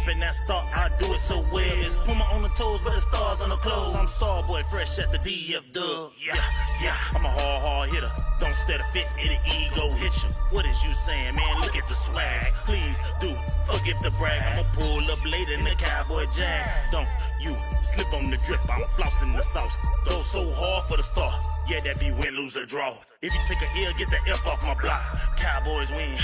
reppin' that star, I do it so well. It's Puma on the toes, but the stars on the clothes. I'm Starboy, fresh at the DF Dub. Yeah, I'm a hard hitter. Don't stare to fit, it'll ego hit you. What is you saying, man? Look at the swag. Please do forgive the brag. I'ma pull up later in the Cowboy jag. Don't you slip on the drip, I'm flossing the sauce. Go so hard for the star. Yeah, that be win, lose, or draw. If you take a L, get the F off my block. Cowboys win.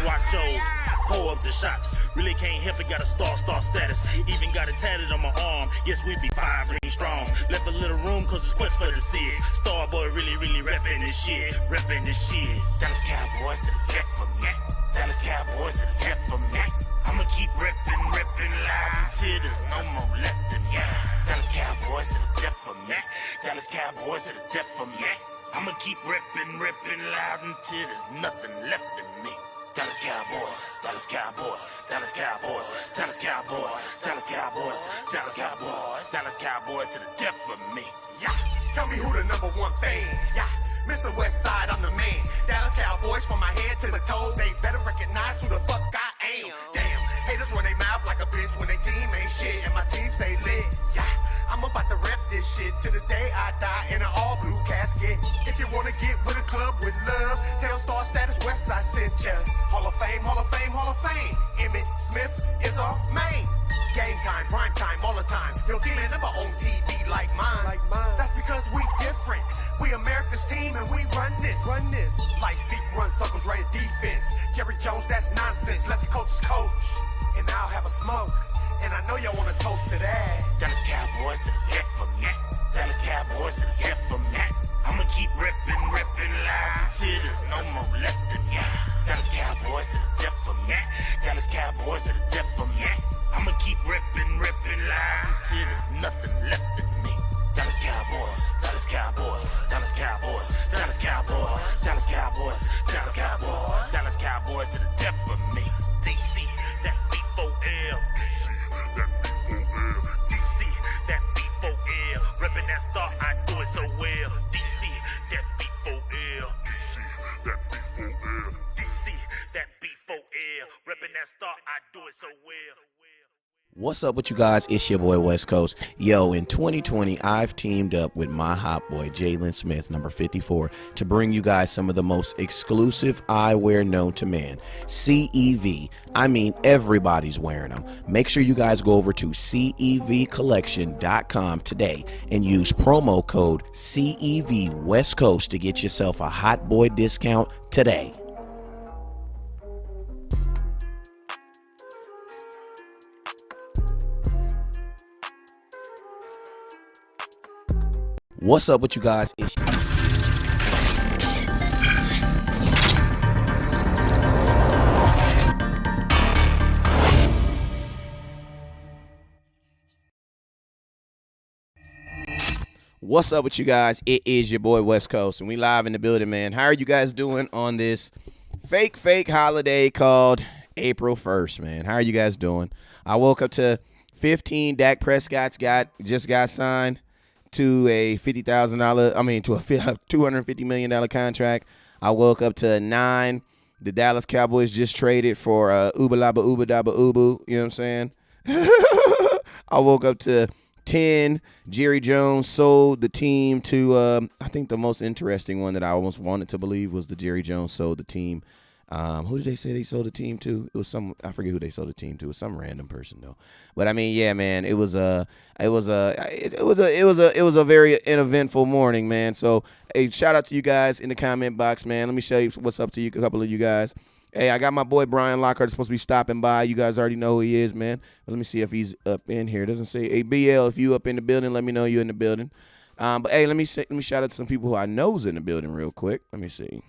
Watch yours, pull up the shots. Really can't help it, got a star status. Even got it tatted on my arm. Yes, we be 5 strong. Left a little room cause it's quest for the six. Starboy really reppin' this shit. Dallas Cowboys to the death for me. Dallas Cowboys to the death for me. I'ma keep reppin' loud until there's no more left in me. Dallas Cowboys to the death for me. Dallas Cowboys to the death for me. I'ma keep reppin' loud until there's nothing left in me. Dallas Cowboys, Dallas Cowboys, Dallas Cowboys, Dallas Cowboys, Dallas Cowboys, Dallas Cowboys, Dallas Cowboys to the death for me. Yeah, tell me who the #1 fan. Yeah, Mr. Westside, I'm the man. Dallas Cowboys from my head to the toes. They better recognize who the fuck I am. Damn, haters run their mouth like a bitch when they team ain't shit and my team stay lit. Yeah, I'm about to rep this shit till the day I die in an all blue casket. If you wanna get with a club with love, tell Star Status Westside sent ya. Hall of Fame, Hall of Fame, Hall of Fame. Emmett Smith is our main. Game time, prime time, all the time. Your team ain't never on TV like mine. That's because we different. We America's team and we run this. Like Zeke runs circles right at defense. Jerry Jones, that's nonsense. Let the coaches coach. And I'll have a smoke. And I know y'all wanna toast to that. Dallas Cowboys to the death for me. Dallas Cowboys to the death for me. I'ma keep reppin' loud until there's no more left in me. Dallas Cowboys to the death for me. Dallas Cowboys to the death for me. I'ma keep reppin' loud until there's nothing left in me. Dallas Cowboys, Dallas Cowboys, Dallas Cowboys, Dallas Cowboys, Dallas Cowboys, Dallas Cowboys, Dallas Cowboys to the death for me. DC, that B4L. DC, that B4L. Reppin' that star, I do it so well. DC, that B4L. DC, that B4L. Reppin' that star, I do it so well. What's up with you guys? It's your boy West Coast. Yo, in 2020, I've teamed up with my hot boy, Jalen Smith, number 54, to bring you guys some of the most exclusive eyewear known to man. CEV. I mean, everybody's wearing them. Make sure you guys go over to CEVcollection.com today and use promo code CEV West Coast to get yourself a hot boy discount today. What's up with you guys? What's up with you guys? It is your boy West Coast, and we live in the building, man. How are you guys doing on this fake holiday called April 1st, man? How are you guys doing? I woke up to 15. Dak Prescott's just got signed to a $250 million contract. I woke up to 9. The Dallas Cowboys just traded for Uba Laba Uba Daba Ubu. You know what I'm saying? I woke up to 10. Jerry Jones sold the team to, I think the most interesting one that I almost wanted to believe was the Jerry Jones sold the team. Who did they say they sold the team to? It was I forget who they sold the team to. It was some random person though. But I mean, yeah, man, it was a very uneventful morning, man. So, hey, shout out to you guys in the comment box, man. Let me show you what's up to you, a couple of you guys. Hey, I got my boy Brian Lockhart supposed to be stopping by. You guys already know who he is, man. But let me see if he's up in here. It doesn't say, hey, BL, if you up in the building, let me know you're in the building. But hey, let me shout out to some people who I know's in the building real quick. Let me see.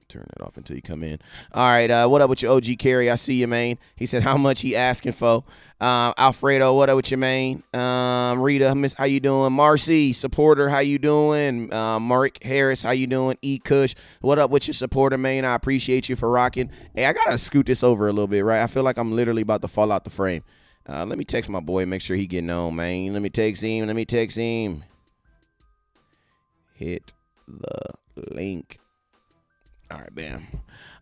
Turn it off until you come in. All right, what up with your OG Carey? I see you, man. He said how much he asking for. Alfredo, what up with your man? Rita, Miss, how you doing? Marcy, supporter, how you doing? Mark Harris, how you doing? E. Kush, what up with your supporter, man? I appreciate you for rocking. Hey, I gotta scoot this over a little bit, right? I feel like I'm literally about to fall out the frame. Let me text my boy, make sure he getting on, man. Let me text him. Hit the link. All right, bam.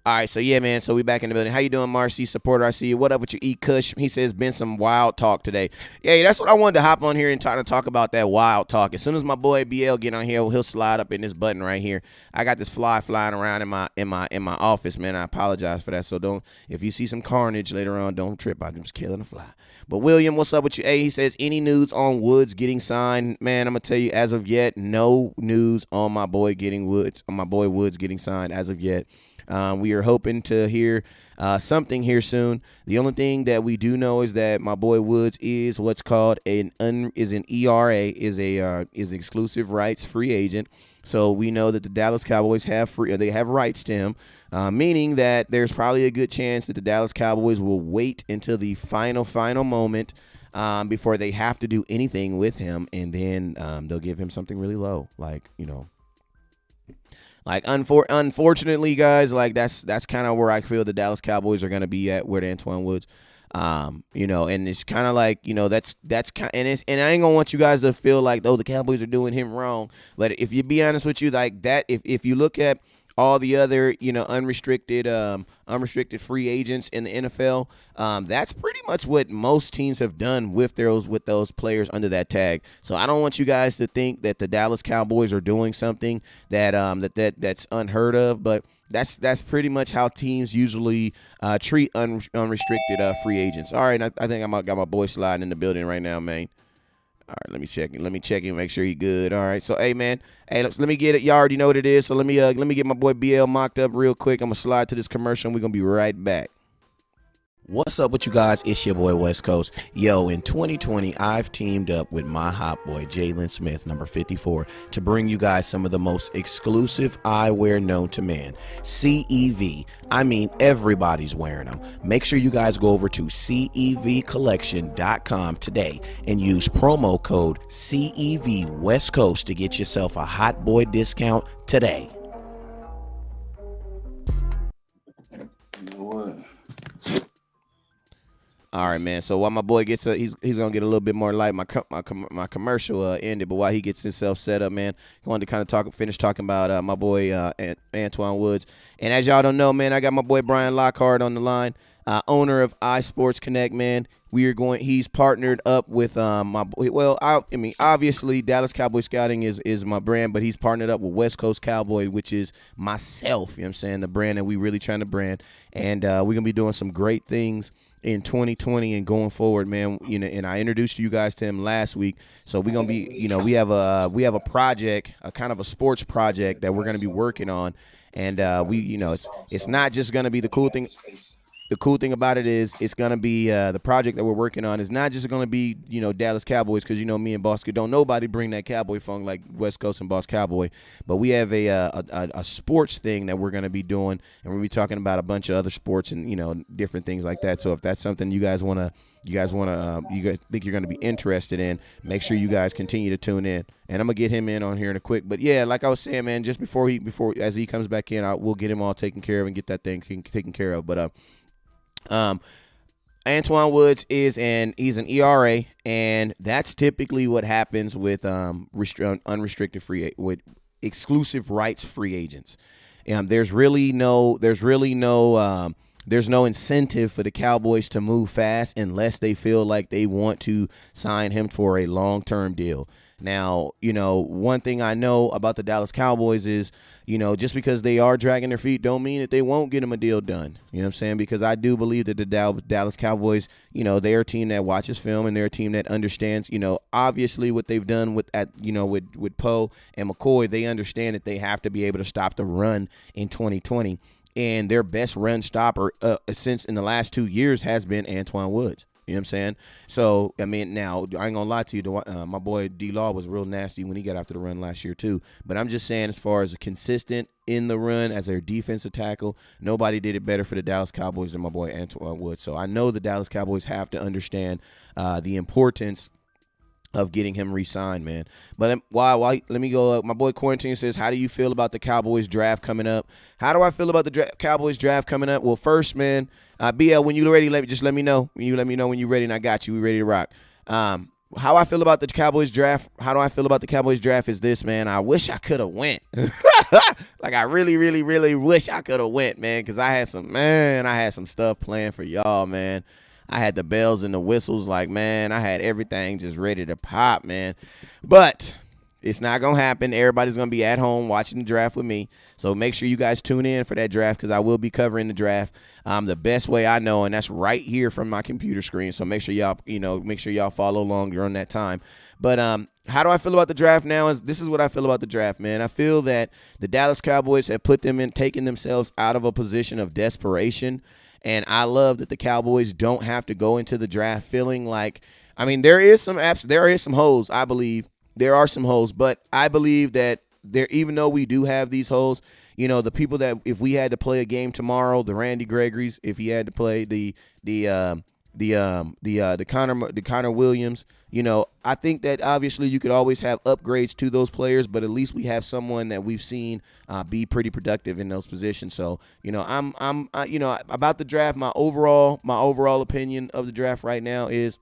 All right, so yeah, man. So we back in the building. How you doing, Marcy? Supporter, I see you. What up with your E Kush? He says been some wild talk today. Yeah, that's what I wanted to hop on here and talk about that wild talk. As soon as my boy BL get on here, he'll slide up in this button right here. I got this fly flying around in my office, man. I apologize for that. So don't, if you see some carnage later on, don't trip. I'm just killing a fly. But William, what's up with you? Hey, he says any news on Woods getting signed? Man, I'm gonna tell you, as of yet, no news on my boy Woods getting signed as of yet. We are hoping to hear something here soon. The only thing that we do know is that my boy Woods is what's called an ERA, is exclusive rights free agent. So we know that the Dallas Cowboys have rights to him, meaning that there's probably a good chance that the Dallas Cowboys will wait until the final moment before they have to do anything with him, and then they'll give him something really low, Like, unfortunately, guys, like that's kind of where I feel the Dallas Cowboys are going to be at with Antoine Woods. And it's kind of like, that's kind, and I ain't gonna want you guys to feel like, oh, the Cowboys are doing him wrong. But if you be honest with you, like that, if you look at all the other, unrestricted free agents in the NFL, that's pretty much what most teams have done with those players under that tag. So I don't want you guys to think that the Dallas Cowboys are doing something that's unheard of, but that's pretty much how teams usually treat unrestricted free agents. All right, I think I got my boy sliding in the building right now, man. All right, let me check him, make sure he good. All right, so hey man, let me get it. Y'all already know what it is. So let me get my boy BL mocked up real quick. I'm gonna slide to this commercial and we're gonna be right back. What's up with you guys? It's your boy West Coast. Yo, in 2020, I've teamed up with my hot boy, Jalen Smith, number 54, to bring you guys some of the most exclusive eyewear known to man. CEV. I mean, everybody's wearing them. Make sure you guys go over to CEVcollection.com today and use promo code CEV West Coast to get yourself a hot boy discount today. You know what? All right, man. So while my boy gets he's gonna get a little bit more light. My commercial ended, but while he gets himself set up, man, I wanted to kind of finish talking about my boy Antoine Woods. And as y'all don't know, man, I got my boy Brian Lockhart on the line, owner of iSports Connect, man. He's partnered up with my boy. Well, I mean, obviously Dallas Cowboy Scouting is my brand, but he's partnered up with West Coast Cowboy, which is myself. You know what I'm saying? The brand that we really trying to brand, and we're gonna be doing some great things in 2020 and going forward, man. And I introduced you guys to him last week. So we're gonna be, we have a project, a kind of a sports project that we're gonna be working on, and it's not just gonna be the cool thing. The cool thing about it is it's going to be the project that we're working on is not just going to be, Dallas Cowboys, because, me and Boss don't nobody bring that cowboy funk like West Coast and Boss Cowboy. But we have a sports thing that we're going to be doing, and we'll be talking about a bunch of other sports and, different things like that. So if that's something you guys think you're going to be interested in, make sure you guys continue to tune in. And I'm going to get him in on here in a quick. But, yeah, like I was saying, man, just before as he comes back in, we'll get him all taken care of and get that thing taken care of. But, Antoine Woods he's an ERA, and that's typically what happens with unrestricted with exclusive rights free agents. There's no incentive for the Cowboys to move fast unless they feel like they want to sign him for a long-term deal. Now, one thing I know about the Dallas Cowboys is, just because they are dragging their feet don't mean that they won't get him a deal done. You know what I'm saying? Because I do believe that the Dallas Cowboys, they're a team that watches film and they're a team that understands, obviously what they've done with Poe and McCoy. They understand that they have to be able to stop the run in 2020. And their best run stopper since in the last 2 years has been Antoine Woods. You know what I'm saying? So, I mean, now, I ain't going to lie to you. My boy D-Law was real nasty when he got after the run last year, too. But I'm just saying, as far as a consistent in the run as their defensive tackle, nobody did it better for the Dallas Cowboys than my boy Antoine Woods. So I know the Dallas Cowboys have to understand the importance of getting him re-signed, man. But let me go. My boy Quarantine says, how do you feel about the Cowboys draft coming up? How do I feel about the Cowboys draft coming up? Well, first, man, BL, when you're ready, let me know. When you let me know when you're ready, and I got you. We ready to rock. how I feel about the Cowboys draft. How do I feel about the Cowboys draft is this, man. I wish I could have went. Like I really, really, really wish I could have went, man, because I had some stuff planned for y'all, man. I had the bells and the whistles, like, man, I had everything just ready to pop, man. But it's not going to happen. Everybody's going to be at home watching the draft with me. So make sure you guys tune in for that draft because I will be covering the draft the best way I know, and that's right here from my computer screen. So make sure y'all follow along during that time. But how do I feel about the draft now? This is what I feel about the draft, man. I feel that the Dallas Cowboys have taken themselves out of a position of desperation. And I love that the Cowboys don't have to go into the draft feeling like, I mean, there is some holes, I believe. There are some holes, but I believe that even though we do have these holes, the people that if we had to play a game tomorrow, the Randy Gregory's, if he had to play the Connor Williams, I think that obviously you could always have upgrades to those players, but at least we have someone that we've seen be pretty productive in those positions. So, I'm about the draft. My overall opinion of the draft right now is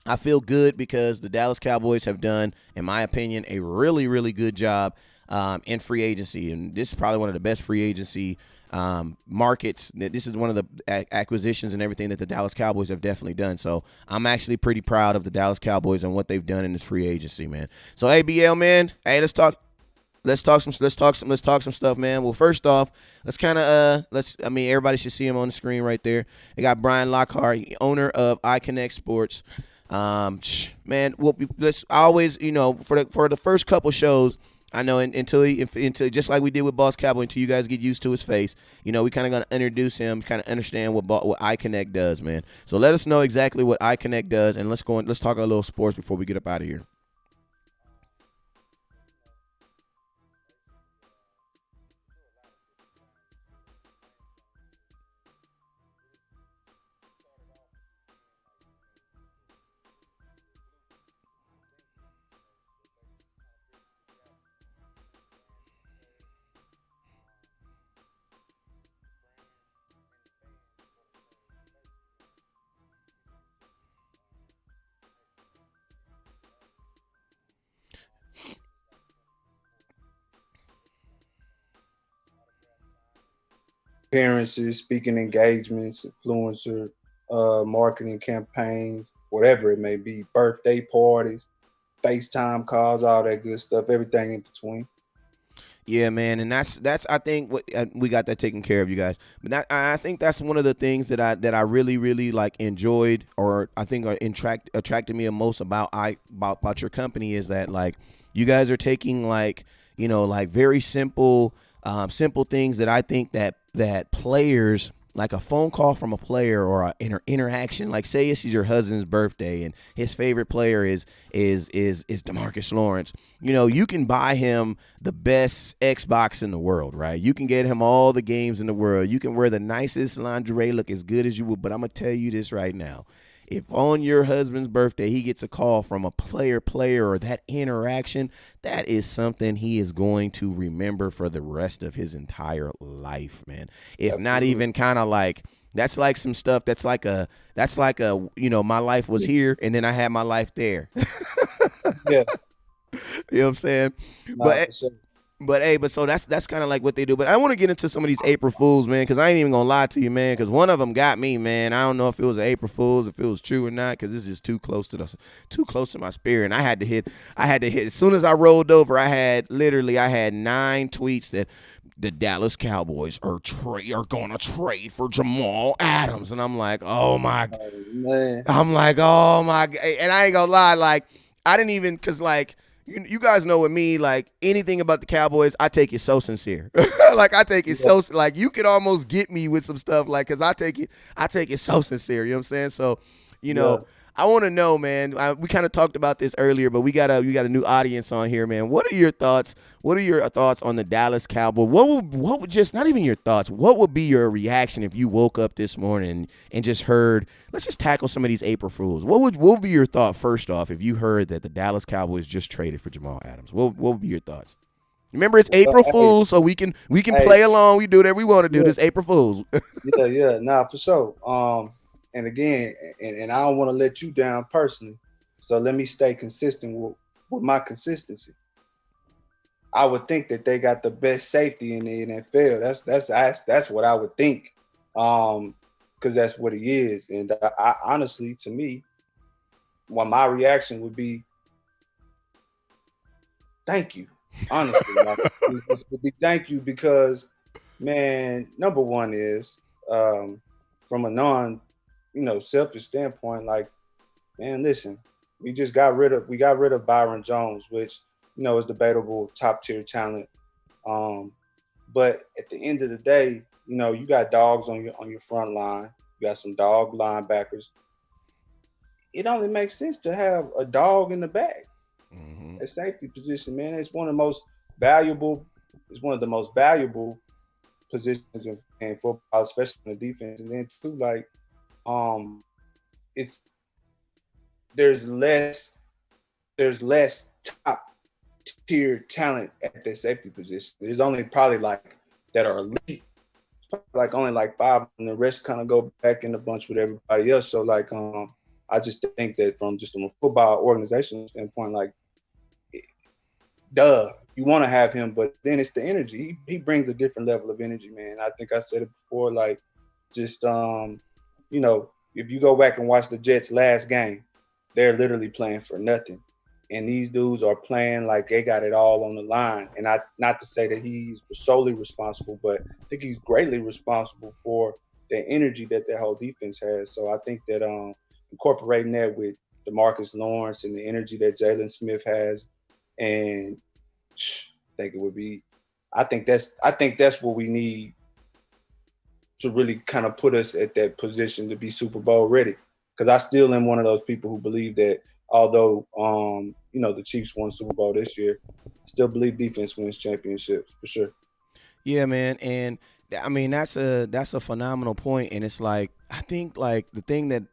I feel good because the Dallas Cowboys have done, in my opinion, a really, really good job in free agency. And this is probably one of the best free agency markets. This is one of the acquisitions and everything that the Dallas Cowboys have definitely done. So I'm actually pretty proud of the Dallas Cowboys and what they've done in this free agency, man. So ABL, man, hey, let's talk some stuff, man. Well, first off, everybody should see him on the screen right there. They got Brian Lockhart, owner of iConnect Sports. Man, let's always, for the first couple shows, I know until just like we did with Boss Cowboy, until you guys get used to his face, we kind of gonna introduce him, kind of understand what iConnect does, man. So let us know exactly what iConnect does, and let's talk a little sports before we get up out of here. Appearances, speaking engagements, influencer, marketing campaigns, whatever it may be, birthday parties, FaceTime calls, all that good stuff, everything in between. Yeah, man, and that's I think what we got that taken care of, you guys. But I think that's one of the things that I really really like enjoyed, or I think attracted me the most about your company is that like you guys are taking like very simple things that I think that players, like a phone call from a player or an interaction, like say it's your husband's birthday and his favorite player is DeMarcus Lawrence. You can buy him the best Xbox in the world, right? You can get him all the games in the world. You can wear the nicest lingerie, look as good as you would. But I'm gonna tell you this right now. If on your husband's birthday he gets a call from a player or that interaction, that is something he is going to remember for the rest of his entire life, man. If not even kind of like that's like some stuff that's like a my life was here and then I had my life there. Yeah. You know what I'm saying? But so that's kind of like what they do. But I want to get into some of these April Fools, man, because I ain't even gonna lie to you, man, because one of them got me, man. I don't know if it was an April Fools, if it was true or not, because this is too close to my spirit. And I had to hit. As soon as I rolled over, I had 9 tweets that the Dallas Cowboys are gonna trade for Jamal Adams, and I'm like, oh my, man. I'm like, oh my, and I ain't gonna lie, like I didn't even, cause like. You guys know with me, like anything about the Cowboys, I take it so sincere. Like I take it so like you could almost get me with some stuff, like because I take it so sincere. You know what I'm saying? So, I want to know, man. We kind of talked about this earlier, but we got a new audience on here, man. What are your thoughts? What are your thoughts on the Dallas Cowboys? What would just not even your thoughts? What would be your reaction if you woke up this morning and just heard? Let's just tackle some of these April Fools. What would be your thought first off if you heard that the Dallas Cowboys just traded for Jamal Adams? What would be your thoughts? Remember, it's April Fools, so we can play along. We do whatever we want to do. This April Fools. Nah, for sure. And again, and I don't want to let you down personally. So let me stay consistent with my consistency. I would think that they got the best safety in the NFL. That's what I would think, because that's what he is. And I honestly, to me, well, my reaction would be, thank you. Honestly, like, it would be thank you because, man, number one is, from a selfish standpoint, like, man, listen, we got rid of Byron Jones, which is debatable top tier talent. But at the end of the day, you got dogs on your front line. You got some dog linebackers. It only makes sense to have a dog in the back. A safety position, man. It's one of the most valuable. It's one of the most valuable positions in football, especially in the defense. And then too, like, it's there's less top tier talent at that safety position. There's only probably like that are elite, like only like 5, and the rest kind of go back in the bunch with everybody else. So like, I just think that from a football organization standpoint, like, you want to have him, but then it's the energy. He brings a different level of energy, man. I think I said it before, like, just if you go back and watch the Jets' last game, they're literally playing for nothing. And these dudes are playing like they got it all on the line. And not to say that he's solely responsible, but I think he's greatly responsible for the energy that their whole defense has. So I think that incorporating that with DeMarcus Lawrence and the energy that Jalen Smith has, and I think that's what we need to really kind of put us at that position to be Super Bowl ready. Because I still am one of those people who believe that although the Chiefs won Super Bowl this year, I still believe defense wins championships for sure. Yeah, man, and I mean that's a phenomenal point, and it's like I think like the thing that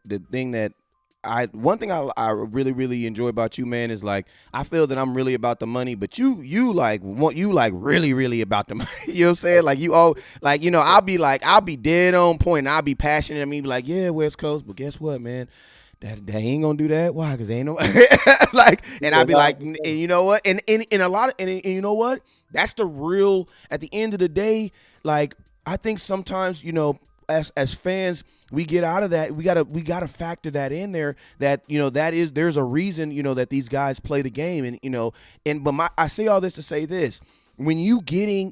one thing I really really enjoy about you, man, is like I feel that I'm really about the money, but you really really about the money. You know what I'm saying? Like you all like I'll be dead on point, and I'll be passionate. I mean, be like, yeah, West Coast, but guess what, man? That ain't gonna do that. Why? Because ain't no like, and I'd be like, and you know what? And a lot of, and you know what? That's the real. At the end of the day, like I think sometimes as fans we get out of that. We gotta factor that in there. That there's a reason that these guys play the game, and I say all this to say this. When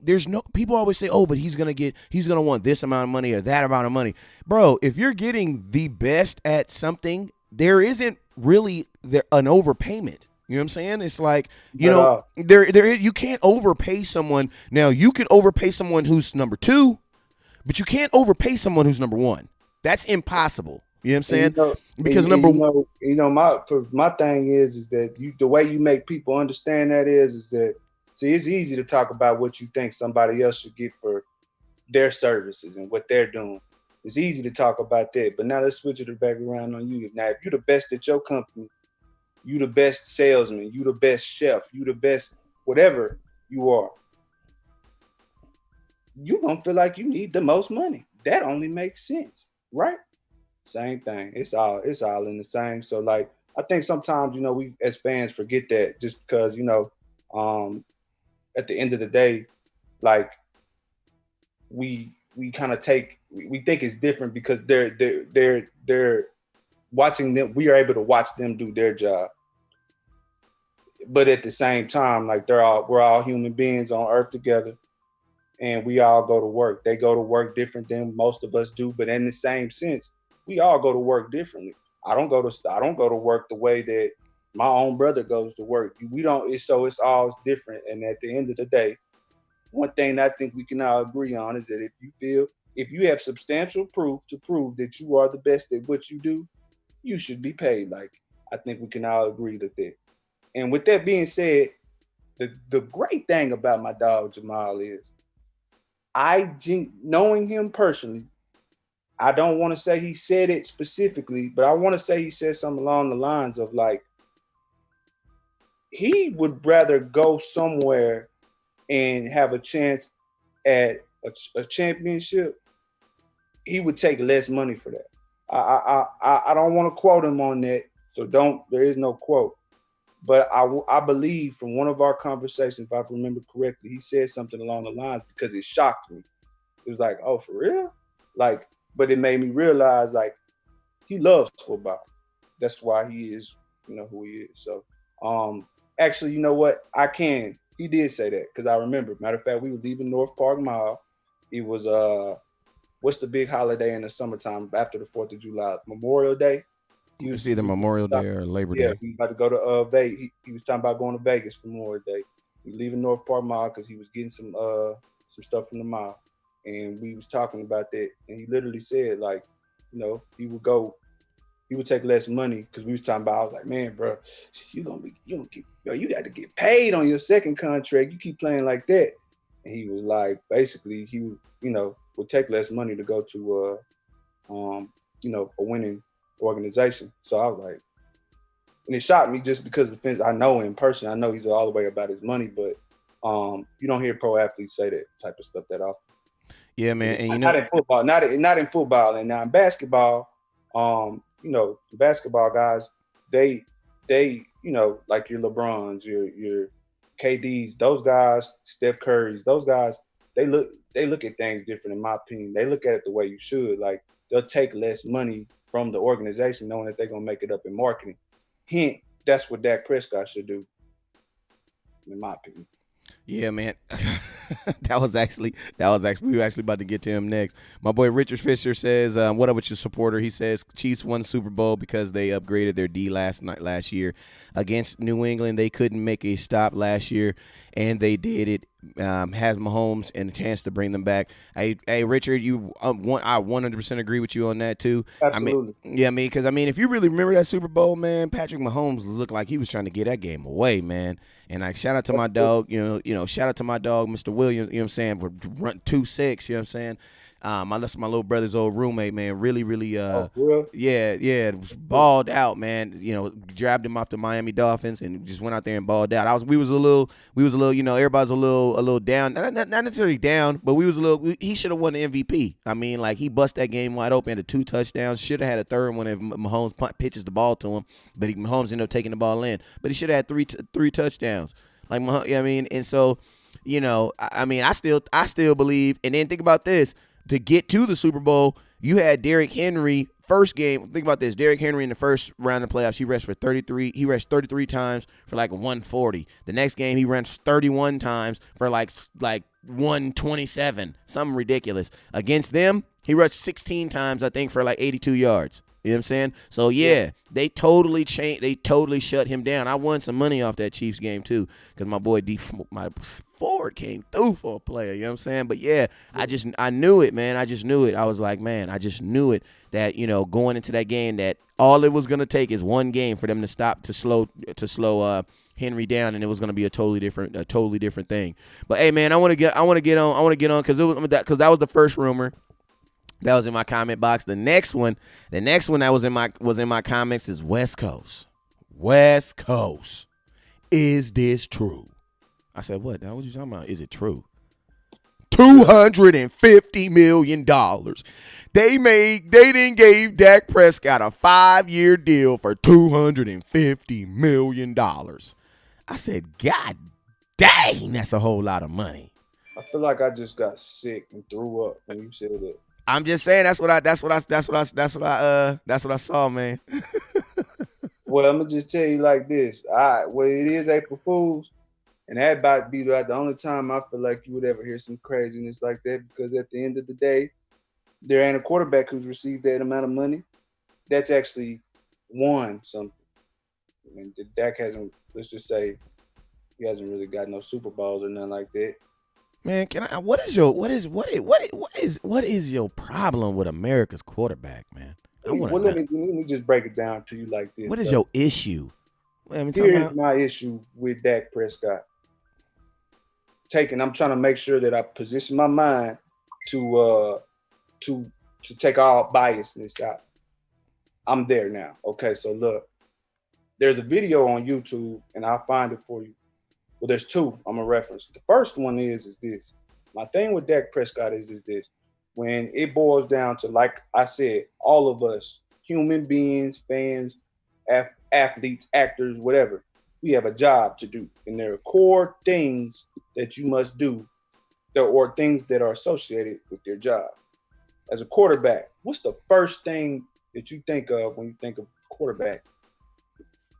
there's no people always say, oh, but he's gonna want this amount of money or that amount of money, bro. If you're getting the best at something, there isn't really an overpayment. You know what I'm saying? It's like, you can't overpay someone. Now you can overpay someone who's number 2, but you can't overpay someone who's number 1. That's impossible. You know what I'm saying? Because my thing is that the way you make people understand that is that, see, it's easy to talk about what you think somebody else should get for their services and what they're doing. It's easy to talk about that, but now let's switch it back around on you. Now, if you're the best at your company, you the best salesman, you the best chef, you the best whatever you are, you gonna feel like you need the most money. That only makes sense, right? Same thing. It's all in the same. So like, I think sometimes we as fans forget that just because at the end of the day, like we kind of we think it's different because they're watching them. We are able to watch them do their job, but at the same time, like we're all human beings on earth together, and we all go to work. They go to work different than most of us do, but in the same sense, we all go to work differently. I don't go to work the way that my own brother goes to work. It's all different. And at the end of the day, one thing I think we can all agree on is that if you have substantial proof to prove that you are the best at what you do, you should be paid. Like, I think we can all agree that. And with that being said, the great thing about my dog Jamal is knowing him personally, I don't want to say he said it specifically, but I want to say he said something along the lines of like, he would rather go somewhere and have a chance at a championship. He would take less money for that. I don't want to quote him on that, So there is no quote. But I believe from one of our conversations, if I remember correctly, he said something along the lines because it shocked me. It was like, oh, for real? Like, but it made me realize like he loves football. That's why he is, who he is. So, actually, you know what? He did say that because I remember. Matter of fact, we were leaving North Park Mall. It was what's the big holiday in the summertime after the 4th of July? Memorial Day. It's either Memorial Day or Labor Day. Yeah, he was about to go to Vegas. He was talking about going to Vegas for Memorial Day. He was leaving North Park Mall because he was getting some stuff from the mall, and we was talking about that. And he literally said like, he would take less money because we was talking about. I was like, man, bro, you got to get paid on your second contract. You keep playing like that, and he was like, basically, he would take less money to go to a winning organization. So I was like, and it shocked me just because of the things I know in person. I know he's all the way about his money, but you don't hear pro athletes say that type of stuff that often. Yeah, man, and not in football, not in football, and now in basketball, the basketball guys, they like your LeBrons, your KDs, those guys, Steph Curry's, those guys, they look at things different in my opinion. They look at it the way you should. Like they'll take less money from the organization knowing that they're gonna make it up in marketing. Hint, that's what Dak Prescott should do, in my opinion. Yeah, man. that was actually we were actually about to get to him next. My boy Richard Fisher says, what up with your supporter? He says Chiefs won Super Bowl because they upgraded their D last year against New England. They couldn't make a stop last year, and they did it. Has Mahomes and a chance to bring them back. Hey, Richard, I 100% agree with you on that too. Absolutely. Because if you really remember that Super Bowl, man, Patrick Mahomes looked like he was trying to get that game away, man. And like, shout out to my dog, shout out to my dog, Mr. Williams, you know what I'm saying, for run 2-6, you know what I'm saying. That's my little brother's old roommate, man. Really, was balled out, man. Grabbed him off the Miami Dolphins and just went out there and balled out. We was a little, everybody's a little down, not necessarily down, but he should have won the MVP. I mean, like he bust that game wide open, had 2 touchdowns. Should have had a third one if Mahomes pitches the ball to him, but Mahomes ended up taking the ball in. But he should have had three touchdowns. Like, and so, I still believe. And then think about this. To get to the Super Bowl, you had Derrick Henry first game. Think about this. Derrick Henry in the first round of playoffs, he rushed 33 times for like 140. The next game, he rushed 31 times for like 127, something ridiculous. Against them, he rushed 16 times, I think, for like 82 yards. You know what I'm saying? So, yeah, they totally changed. They totally shut him down. I won some money off that Chiefs game, too, because my boy my forward came through for a player. You know what I'm saying? But, yeah, I knew it, man. I just knew it. I was like, man, I just knew it that, going into that game that all it was going to take is one game for them to slow Henry down, and it was going to be a totally different thing. But, hey, man, I want to get on because that was the first rumor. That was in my comment box. The next one that was in my comments is West Coast. West Coast. Is this true? I said, what? Now, what you talking about? Is it true? $250 million. They didn't gave Dak Prescott a 5-year deal for $250 million. I said, God dang, that's a whole lot of money. I feel like I just got sick and threw up when you said that. I'm just saying that's what I saw, man. Well, I'm gonna just tell you like this. Well, it is April Fool's, and that about to be like the only time I feel like you would ever hear some craziness like that, because at the end of the day, there ain't a quarterback who's received that amount of money that's actually won something. I mean, Dak hasn't. Let's just say he hasn't really got no Super Bowls or nothing like that. Man, what is your problem with America's quarterback, man? Let me just break it down to you like this. What is your issue? Here's my issue with Dak Prescott. I'm trying to make sure that I position my mind to take all biasness out. I'm there now. Okay, so look, there's a video on YouTube, and I'll find it for you. Well, there's 2 I'm gonna reference. The first one is this. My thing with Dak Prescott is this. When it boils down to, like I said, all of us, human beings, fans, athletes, actors, whatever. We have a job to do, and there are core things that you must do, or things that are associated with your job. As a quarterback, what's the first thing that you think of when you think of quarterback?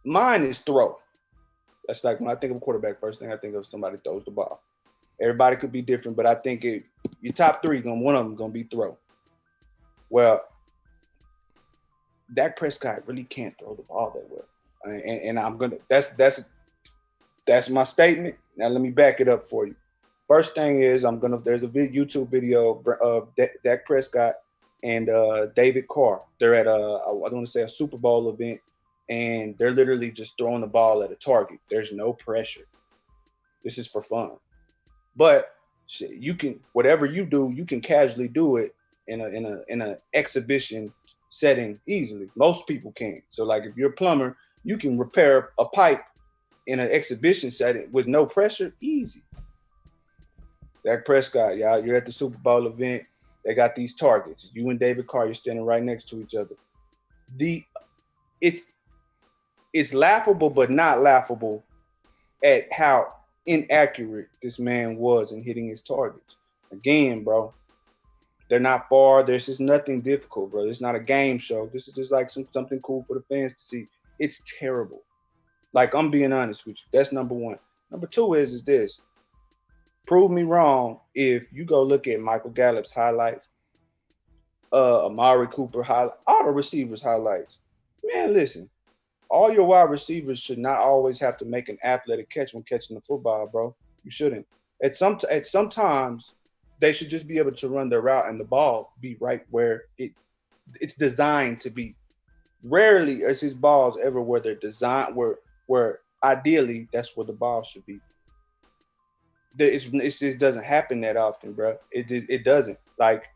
Mine is throw. That's like when I think of quarterback, first thing I think of somebody throws the ball. Everybody could be different, but I think your top three, one of them gonna be throw. Well, Dak Prescott really can't throw the ball that well, and I'm gonna. That's my statement. Now let me back it up for you. First thing is there's a YouTube video of Dak Prescott and David Carr. They're at I want to say a Super Bowl event, and they're literally just throwing the ball at a target. There's no pressure. This is for fun. But you can, whatever you do, you can casually do it in an exhibition setting easily. Most people can. So like if you're a plumber, you can repair a pipe in an exhibition setting with no pressure, easy. Dak Prescott, y'all, you're at the Super Bowl event. They got these targets. You and David Carr, you're standing right next to each other. It's laughable, but not laughable at how inaccurate this man was in hitting his targets. Again, bro, they're not far. There's just nothing difficult, bro. It's not a game show. This is just like something cool for the fans to see. It's terrible. Like, I'm being honest with you. That's number one. Number two is this. Prove me wrong if you go look at Michael Gallup's highlights, Amari Cooper highlights, all the receivers' highlights. Man, listen. All your wide receivers should not always have to make an athletic catch when catching the football, bro. You shouldn't. At some times, they should just be able to run their route and the ball be right where it's designed to be. Rarely is his balls ever where they're designed, where ideally that's where the ball should be. It just doesn't happen that often, bro. It doesn't. Like,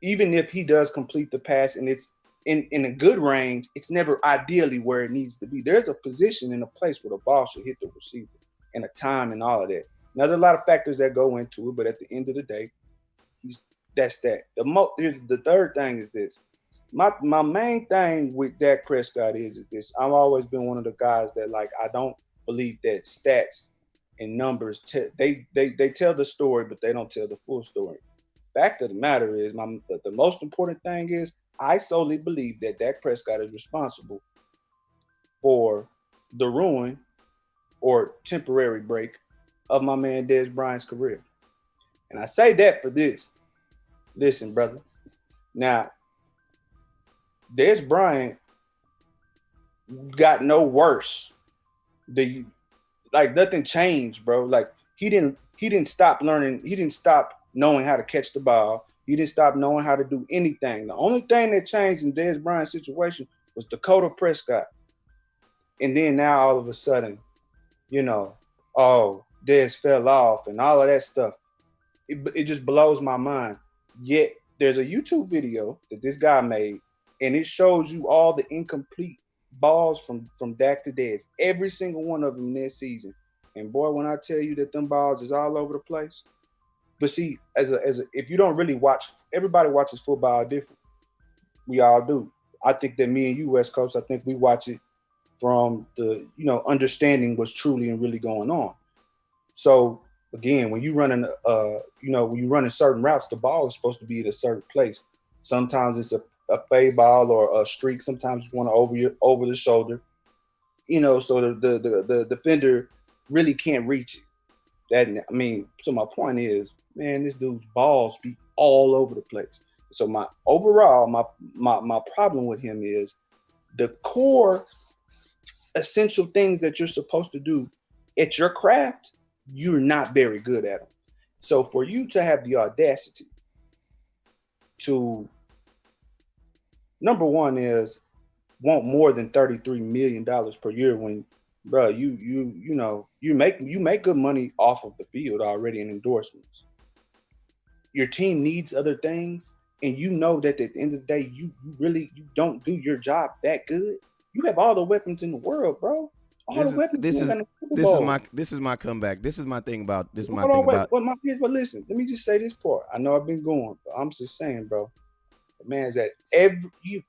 even if he does complete the pass and it's in a good range, it's never ideally where it needs to be. There's a position in a place where the ball should hit the receiver and a time and all of that. Now, there's a lot of factors that go into it, but at the end of the day, that's that. The third thing is this. My main thing with Dak Prescott is this. I've always been one of the guys that, like, I don't believe that stats and numbers, they tell the story, but they don't tell the full story. Fact of the matter is, the most important thing is, I solely believe that Dak Prescott is responsible for the ruin or temporary break of my man Dez Bryant's career. And I say that for this. Listen, brother. Now, Dez Bryant got no worse. Nothing changed, bro. Like, he didn't stop learning. He didn't stop knowing how to catch the ball. He didn't stop knowing how to do anything. The only thing that changed in Dez Bryant's situation was Dakota Prescott. And then now all of a sudden, Dez fell off and all of that stuff. It just blows my mind. Yet there's a YouTube video that this guy made, and it shows you all the incomplete balls from Dak to Dez, every single one of them this season. And boy, when I tell you that them balls is all over the place. But see, if you don't really watch, everybody watches football different. We all do. I think that me and you, West Coast, I think we watch it from the, understanding what's truly and really going on. So again, when you running, certain routes, the ball is supposed to be at a certain place. Sometimes it's a fade ball or a streak. Sometimes you want to over the shoulder, so the defender really can't reach it. So my point is, man, this dude's balls be all over the place. So my problem with him is the core essential things that you're supposed to do at your craft, you're not very good at them. So for you to have the audacity to, number one is, want more than $33 million per year when, bro, you make good money off of the field already in endorsements. Your team needs other things, and you know that at the end of the day, you don't do your job that good. You have all the weapons in the world, bro. This is my comeback. This is my thing about this. But listen, let me just say this part. I know I've been going, but I'm just saying, bro. The man's at he's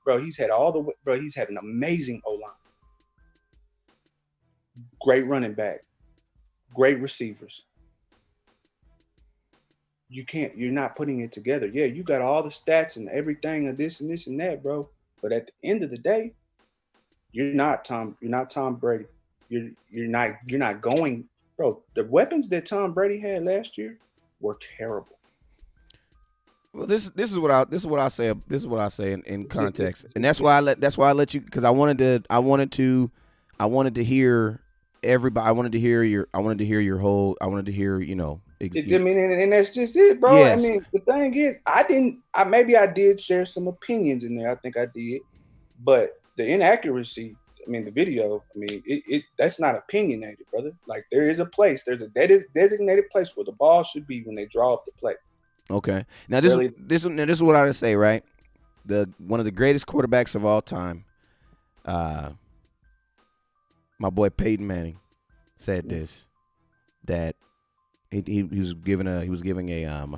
had an amazing O-line. great running back, great receivers. You're not putting it together. Yeah, you got all the stats and everything of this and this and that, bro. But at the end of the day, you're not Tom Brady. You're not going, bro. The weapons that Tom Brady had last year were terrible. Well, this is what I say in context, and that's why I let you, because I wanted to hear everybody. I wanted to hear your whole. I wanted to hear, you know. And that's just it, bro. Yes. I mean, the thing is, maybe I did share some opinions in there. I think I did, but the inaccuracy. I mean, the video. I mean, it that's not opinionated, brother. Like, there is a place. There's a designated place where the ball should be when they draw up the play. Okay. Now this is what I would say, right? One of the greatest quarterbacks of all time, my boy Peyton Manning, said this, that he was giving a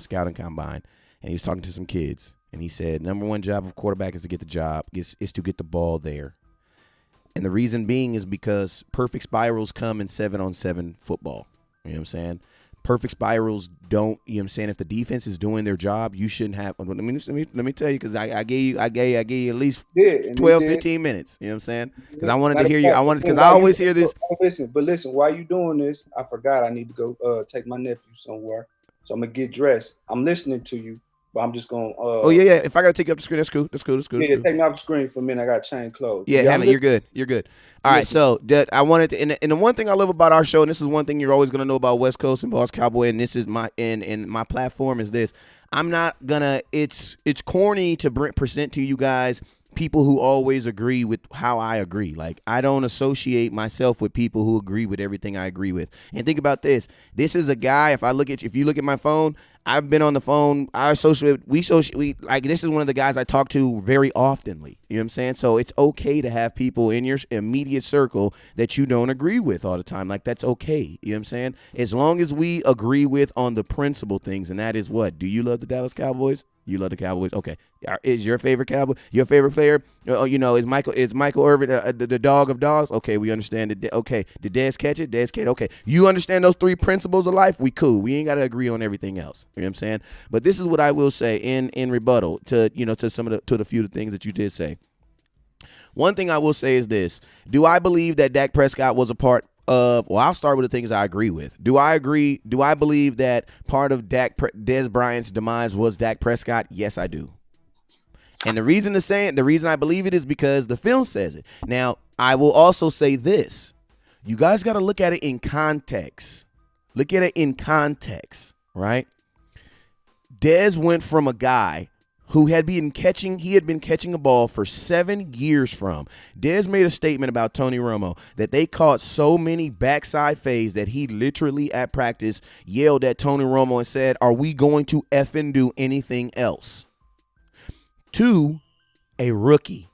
scouting combine, and he was talking to some kids, and he said, number one job of quarterback is to get to get the ball there. And the reason being is because perfect spirals come in 7-on-7 football. You know what I'm saying? Perfect spirals don't, you know what I'm saying? If the defense is doing their job, you shouldn't have. Let me tell you, because I gave you at least 12, 15 minutes. You know what I'm saying? Because I wanted to hear you. Because I always hear this. Listen, while you doing this, I forgot I need to go take my nephew somewhere. So I'm going to get dressed. I'm listening to you, but I'm just going to. Oh, yeah. If I got to take you up the screen, that's cool. Yeah, take me off the screen for a minute. I got to change clothes. Yeah, Hannah, you're good. All right, so I wanted to, and the one thing I love about our show, and this is one thing you're always going to know about West Coast and Boss Cowboy, and this is my platform is this. I'm not gonna. It's corny to present to you guys people who always agree with how I agree. Like, I don't associate myself with people who agree with everything I agree with. And think about this. This is a guy, if you look at my phone, I've been on the phone. This is one of the guys I talk to very oftenly. You know what I'm saying? So it's okay to have people in your immediate circle that you don't agree with all the time. Like, that's okay. You know what I'm saying? As long as we agree with on the principal things, and that is what? Do you love the Dallas Cowboys? You love the Cowboys? Okay. Is your favorite Cowboy, your favorite player? Is Michael Irvin the dog of dogs? Okay, we understand it. Okay, did Dez catch it? Dez catch it. Okay, you understand those three principles of life? We cool. We ain't got to agree on everything else. You know what I'm saying? But this is what I will say in rebuttal to the few things that you did say. One thing I will say is this: do I believe that Dak Prescott was a part of? Well, I'll start with the things I agree with. Do I agree? Do I believe that part of Dez Bryant's demise was Dak Prescott? Yes, I do. And the reason I believe it is because the film says it. Now, I will also say this: you guys got to look at it in context. Look at it in context, right? Dez went from a guy who had been catching a ball for 7 years from. Dez made a statement about Tony Romo that they caught so many backside fades that he literally at practice yelled at Tony Romo and said, "Are we going to effing do anything else?" To a rookie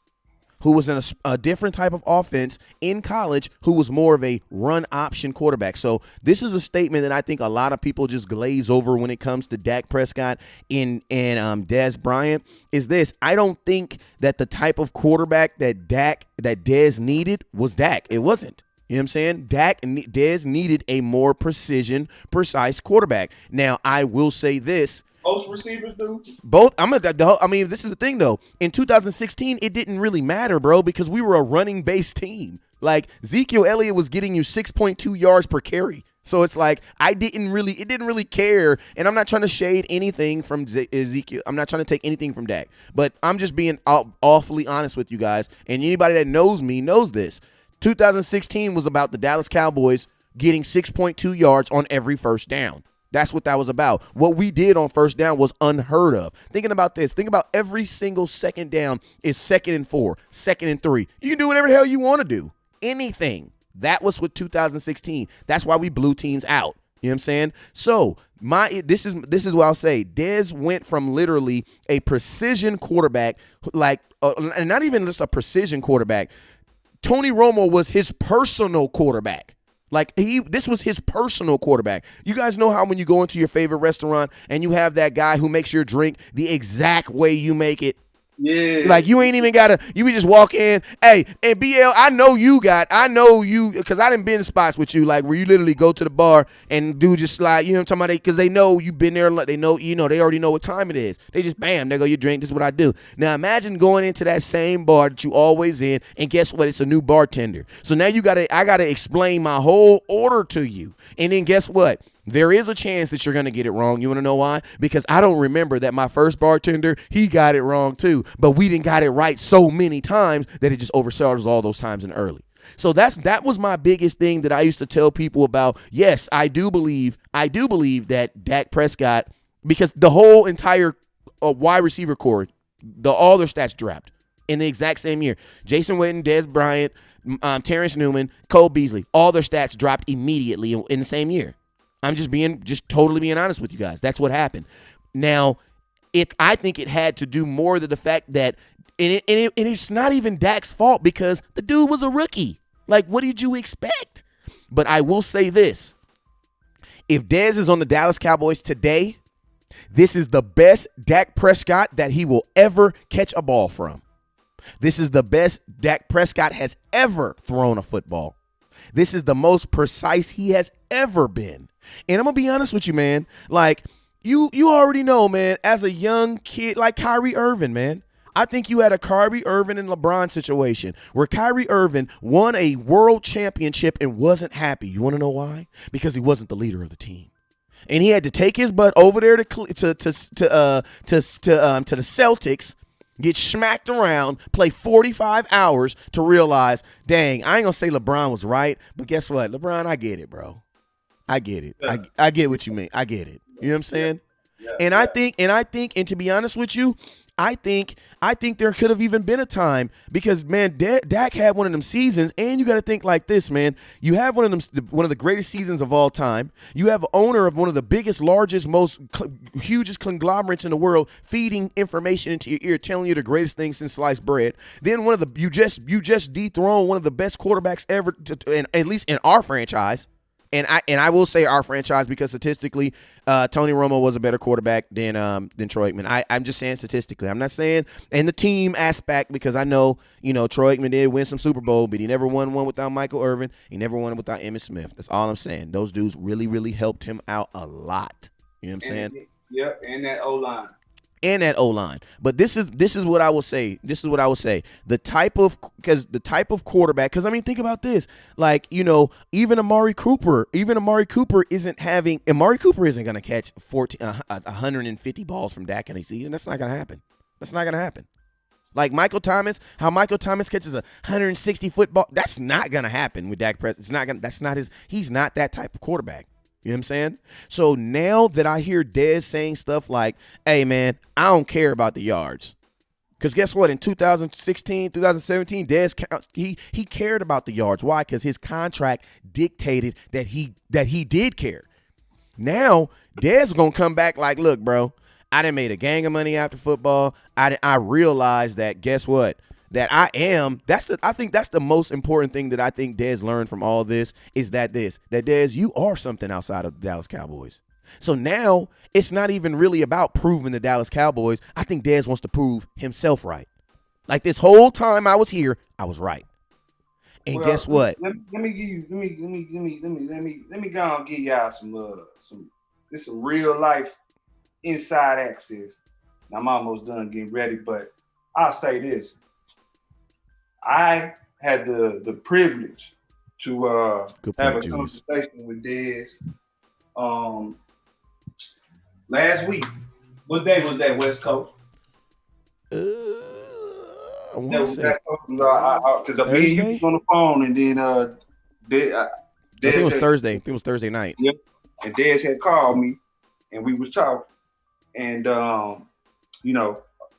who was in a different type of offense in college, who was more of a run option quarterback. So this is a statement that I think a lot of people just glaze over when it comes to Dak Prescott and Dez Bryant is this. I don't think that the type of quarterback that Dez needed was Dak. It wasn't. You know what I'm saying? Dez needed a more precise quarterback. Now, I will say this. Most receivers do. Both. This is the thing, though. In 2016, it didn't really matter, bro, because we were a running-based team. Like, Ezekiel Elliott was getting you 6.2 yards per carry. So it's like it didn't really care. And I'm not trying to shade anything from Ezekiel. I'm not trying to take anything from Dak. But I'm just being awfully honest with you guys. And anybody that knows me knows this. 2016 was about the Dallas Cowboys getting 6.2 yards on every first down. That's what that was about. What we did on first down was unheard of. Thinking about this, think about every single second down is 2nd and 4, 2nd and 3. You can do whatever the hell you want to do. Anything. That was with 2016. That's why we blew teams out. You know what I'm saying? So this is what I'll say. Dez went from literally a precision quarterback, and not even just a precision quarterback. Tony Romo was his personal quarterback. This was his personal quarterback. You guys know how when you go into your favorite restaurant and you have that guy who makes your drink the exact way you make it, Yeah. Like you ain't even gotta. You would just walk in. Hey, and BL, I know you, because I done been in spots with you, like where you literally go to the bar and do just slide. You know what I'm talking about? Because they know you've been there. They know, they already know what time it is. They just bam, they go, you drink. This is what I do. Now imagine going into that same bar that you always in, and guess what? It's a new bartender. So now I gotta explain my whole order to you, and then guess what? There is a chance that you're going to get it wrong. You want to know why? Because I don't remember that my first bartender, he got it wrong too. But we didn't got it right so many times that it just overshadows all those times in early. So that was my biggest thing that I used to tell people about. Yes, I do believe that Dak Prescott, because the whole entire wide receiver core, all their stats dropped in the exact same year. Jason Witten, Dez Bryant, Terrence Newman, Cole Beasley, all their stats dropped immediately in the same year. I'm just totally being honest with you guys. That's what happened. Now, I think it had to do more with the fact that, and it's not even Dak's fault because the dude was a rookie. Like, what did you expect? But I will say this. If Dez is on the Dallas Cowboys today, this is the best Dak Prescott that he will ever catch a ball from. This is the best Dak Prescott has ever thrown a football. This is the most precise he has ever been. And I'm going to be honest with you, man. Like, you already know, man, as a young kid, like Kyrie Irving, man. I think you had a Kyrie Irving and LeBron situation where Kyrie Irving won a world championship and wasn't happy. You want to know why? Because he wasn't the leader of the team. And he had to take his butt over there to the Celtics, get smacked around, play 45 hours to realize, dang, I ain't going to say LeBron was right, but guess what? LeBron, I get it, bro. I get it. Yeah. I get what you mean. I get it. You know what I'm saying? Yeah. And I think, and to be honest with you, I think there could have even been a time because, man, Dak had one of them seasons, and you got to think like this, man. You have one of the greatest seasons of all time. You have an owner of one of the biggest, largest, most hugest conglomerates in the world feeding information into your ear, telling you the greatest thing since sliced bread. Then you just dethroned one of the best quarterbacks ever, at least in our franchise. And I will say our franchise because statistically, Tony Romo was a better quarterback than Troy Aikman. I'm just saying statistically. I'm not saying in the team aspect because I know, Troy Aikman did win some Super Bowl, but he never won one without Michael Irvin. He never won it without Emmitt Smith. That's all I'm saying. Those dudes really, really helped him out a lot. You know what I'm saying? Yep, and that O-line. And that O-line. But this is what I will say. The type of quarterback, because I mean, think about this. Like, even Amari Cooper isn't going to catch 150 balls from Dak in a season. That's not going to happen. Like Michael Thomas, how Michael Thomas catches 160 football, that's not going to happen with Dak Prescott. He's not that type of quarterback. You know what I'm saying? So now that I hear Dez saying stuff like, hey, man, I don't care about the yards. Because guess what? In 2016, 2017, Dez, he cared about the yards. Why? Because his contract dictated that he did care. Now, Dez is going to come back like, look, bro, I done made a gang of money after football. I realized that, guess what? I think that's the most important thing that I think Dez learned from all this is that Dez, you are something outside of the Dallas Cowboys. So now it's not even really about proving the Dallas Cowboys. I think Dez wants to prove himself right. Like this whole time I was here, I was right. And guess what? Let me go and give y'all some real life inside access. I'm almost done getting ready, but I'll say this. I had the privilege to have a conversation with Dez last week. What day was that, West Coast? I want to say because me and you was on the phone, and then I think it was Thursday. I think it was Thursday night. Yep. And Dez had called me, and we was talking, and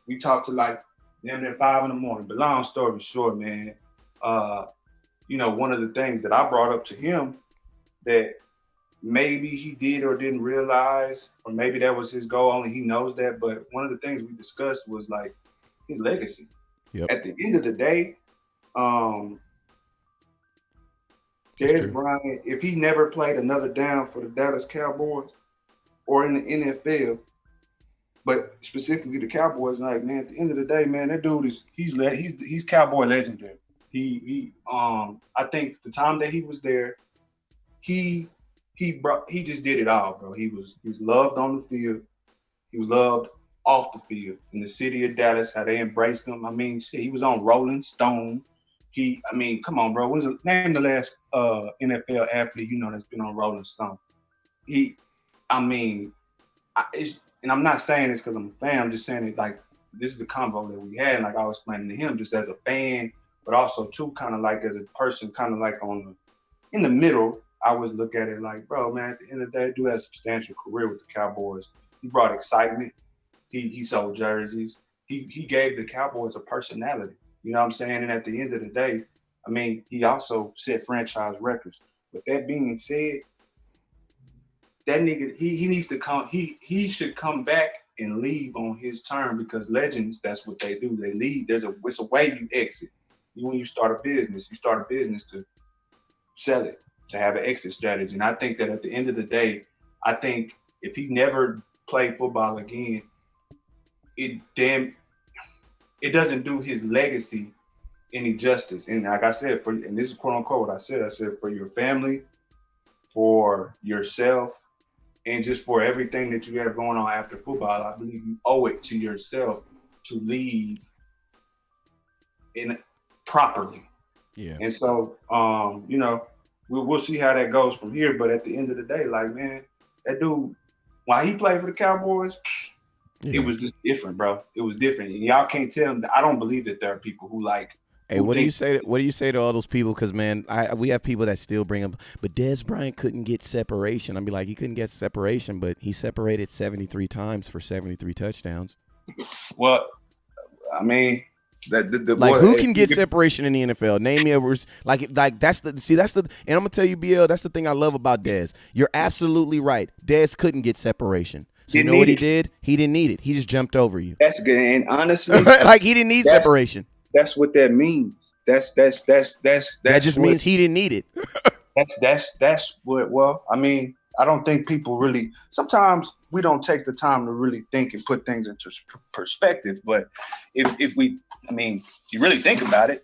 we talked to like them at 5 a.m. But long story short, man, one of the things that I brought up to him that maybe he did or didn't realize, or maybe that was his goal, only he knows that. But one of the things we discussed was like his legacy. Yep. At the end of the day, Dez Bryant, if he never played another down for the Dallas Cowboys or in the NFL, But specifically the Cowboys, like, man, at the end of the day, man, that dude he's Cowboy legendary. I think the time that he was there, he just did it all, bro. He was loved on the field. He was loved off the field. In the city of Dallas, how they embraced him. I mean, shit, he was on Rolling Stone. Come on, bro. Name the last NFL athlete that's been on Rolling Stone. And I'm not saying this because I'm a fan. I'm just saying it like this is the convo that we had. And like I was explaining to him, just as a fan, but also too, kind of like as a person, kind of like in the middle. I always look at it like, bro, man. At the end of the day, dude had a substantial career with the Cowboys. He brought excitement. He sold jerseys. He gave the Cowboys a personality. You know what I'm saying? And at the end of the day, I mean, he also set franchise records. But that being said, that nigga, he needs to come. He should come back and leave on his term because legends, that's what they do. They leave. It's a way you exit. When you start a business, to sell it, to have an exit strategy. And I think that at the end of the day, I think if he never played football again, it doesn't do his legacy any justice. And like I said, and this is quote unquote what I said for your family, for yourself, and just for everything that you have going on after football, I believe you owe it to yourself to leave properly. Yeah. And so, we'll see how that goes from here. But at the end of the day, like, man, that dude, while he played for the Cowboys, it was just different, bro. It was different. And y'all can't tell me. I don't believe that there are people who like. Hey, what do you say to all those people? Because, man, we have people that still bring up, but Dez Bryant couldn't get separation. I'd be like, he couldn't get separation, but he separated 73 times for 73 touchdowns. Well, I mean, who can get separation in the NFL? Name me and I'm gonna tell you, BL, that's the thing I love about Dez. You're absolutely right. Dez couldn't get separation. So you know what he did? He didn't need it. He just jumped over you. That's good. And honestly, like he didn't need separation. That's what that means. That just means he didn't need it. that's what. Well, I mean, I don't think people really. Sometimes we don't take the time to really think and put things into perspective. But if you really think about it,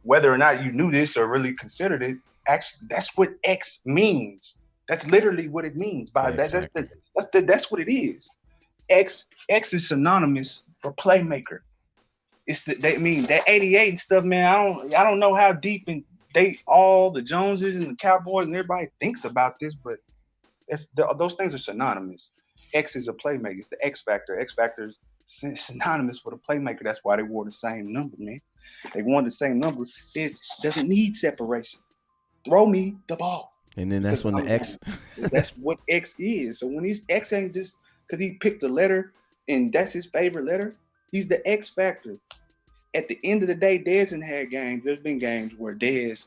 whether or not you knew this or really considered it, actually, that's what X means. That's literally what it means. That's what it is. X is synonymous for playmaker. That 88 and stuff, man. I don't know how deep all the Joneses and the Cowboys and everybody thinks about this, but those things are synonymous. X is a playmaker. It's the X factor. X factor is synonymous for the playmaker. That's why they wore the same number, man. They wanted the same number. It doesn't need separation. Throw me the ball. And then that's when the X. That's what X is. So when he's X ain't just because he picked a letter and that's his favorite letter. He's the X factor. At the end of the day, Dez hasn't had games. There's been games where Dez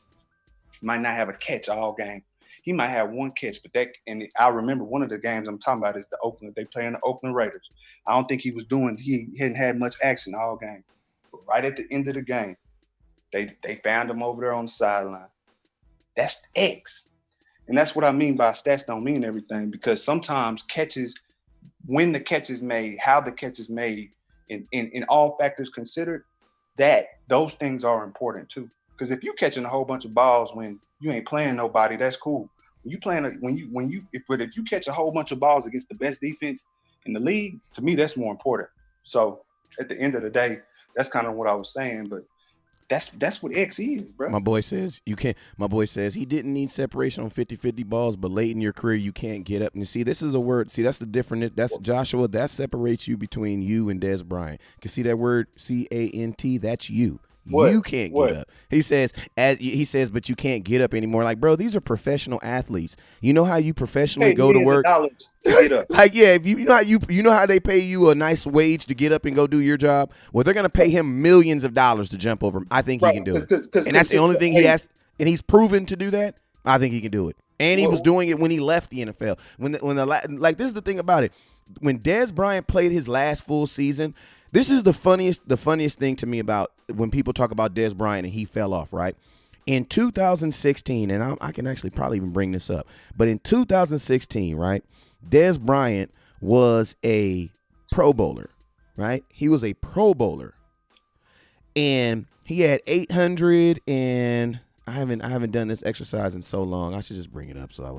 might not have a catch all game. He might have one catch, I remember one of the games I'm talking about is they play in the Oakland Raiders. I don't think he hadn't had much action all game. But right at the end of the game, they found him over there on the sideline. That's X. And that's what I mean by stats don't mean everything, because sometimes when the catch is made, how the catch is made, in all factors considered, those things are important too. Because if you're catching a whole bunch of balls when you ain't playing nobody, that's cool. If you catch a whole bunch of balls against the best defense in the league, to me that's more important. So at the end of the day, that's kind of what I was saying. But that's what X is, bro. My boy says he didn't need separation on 50-50 balls, but late in your career you can't get up. And see, this is a word. See, that's the difference. That's Joshua. That separates you between you and Dez Bryant. You can see that word CANT. That's you. What? You can't get up. He says, but you can't get up anymore. Like, bro, these are professional athletes. You know how you professionally go to work? Like, yeah, if you know how they pay you a nice wage to get up and go do your job. Well, they're gonna pay him millions of dollars to jump over him. I think he can do it, and that's the only thing he has. And he's proven to do that. I think he can do it, and he was doing it when he left the NFL. This is the thing about it. When Dez Bryant played his last full season. This is the funniest thing to me about when people talk about Dez Bryant and he fell off, right? In 2016, and I can actually probably even bring this up, but in 2016, right, Dez Bryant was a Pro Bowler, right? He was a Pro Bowler, and he had 800 and I haven't done this exercise in so long. I should just bring it up so I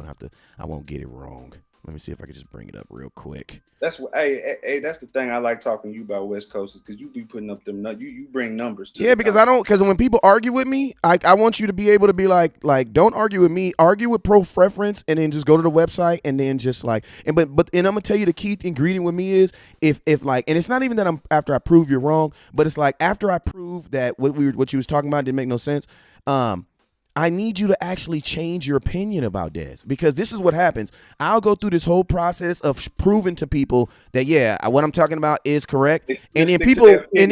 won't get it wrong. Let me see if I can just bring it up real quick. That's what. Hey, that's the thing I like talking to you about West Coast is because you be putting up them. You bring numbers. Yeah, because because when people argue with me, I want you to be able to be like don't argue with me, argue with Pro Preference, and then just go to the website and then just like but I'm gonna tell you the key ingredient with me is if like, and it's not even that I'm after I prove you're wrong, but it's like after I prove that what you was talking about didn't make no sense. I need you to actually change your opinion about Dez, because this is what happens. I'll go through this whole process of proving to people that, yeah, what I'm talking about is correct. And then people, and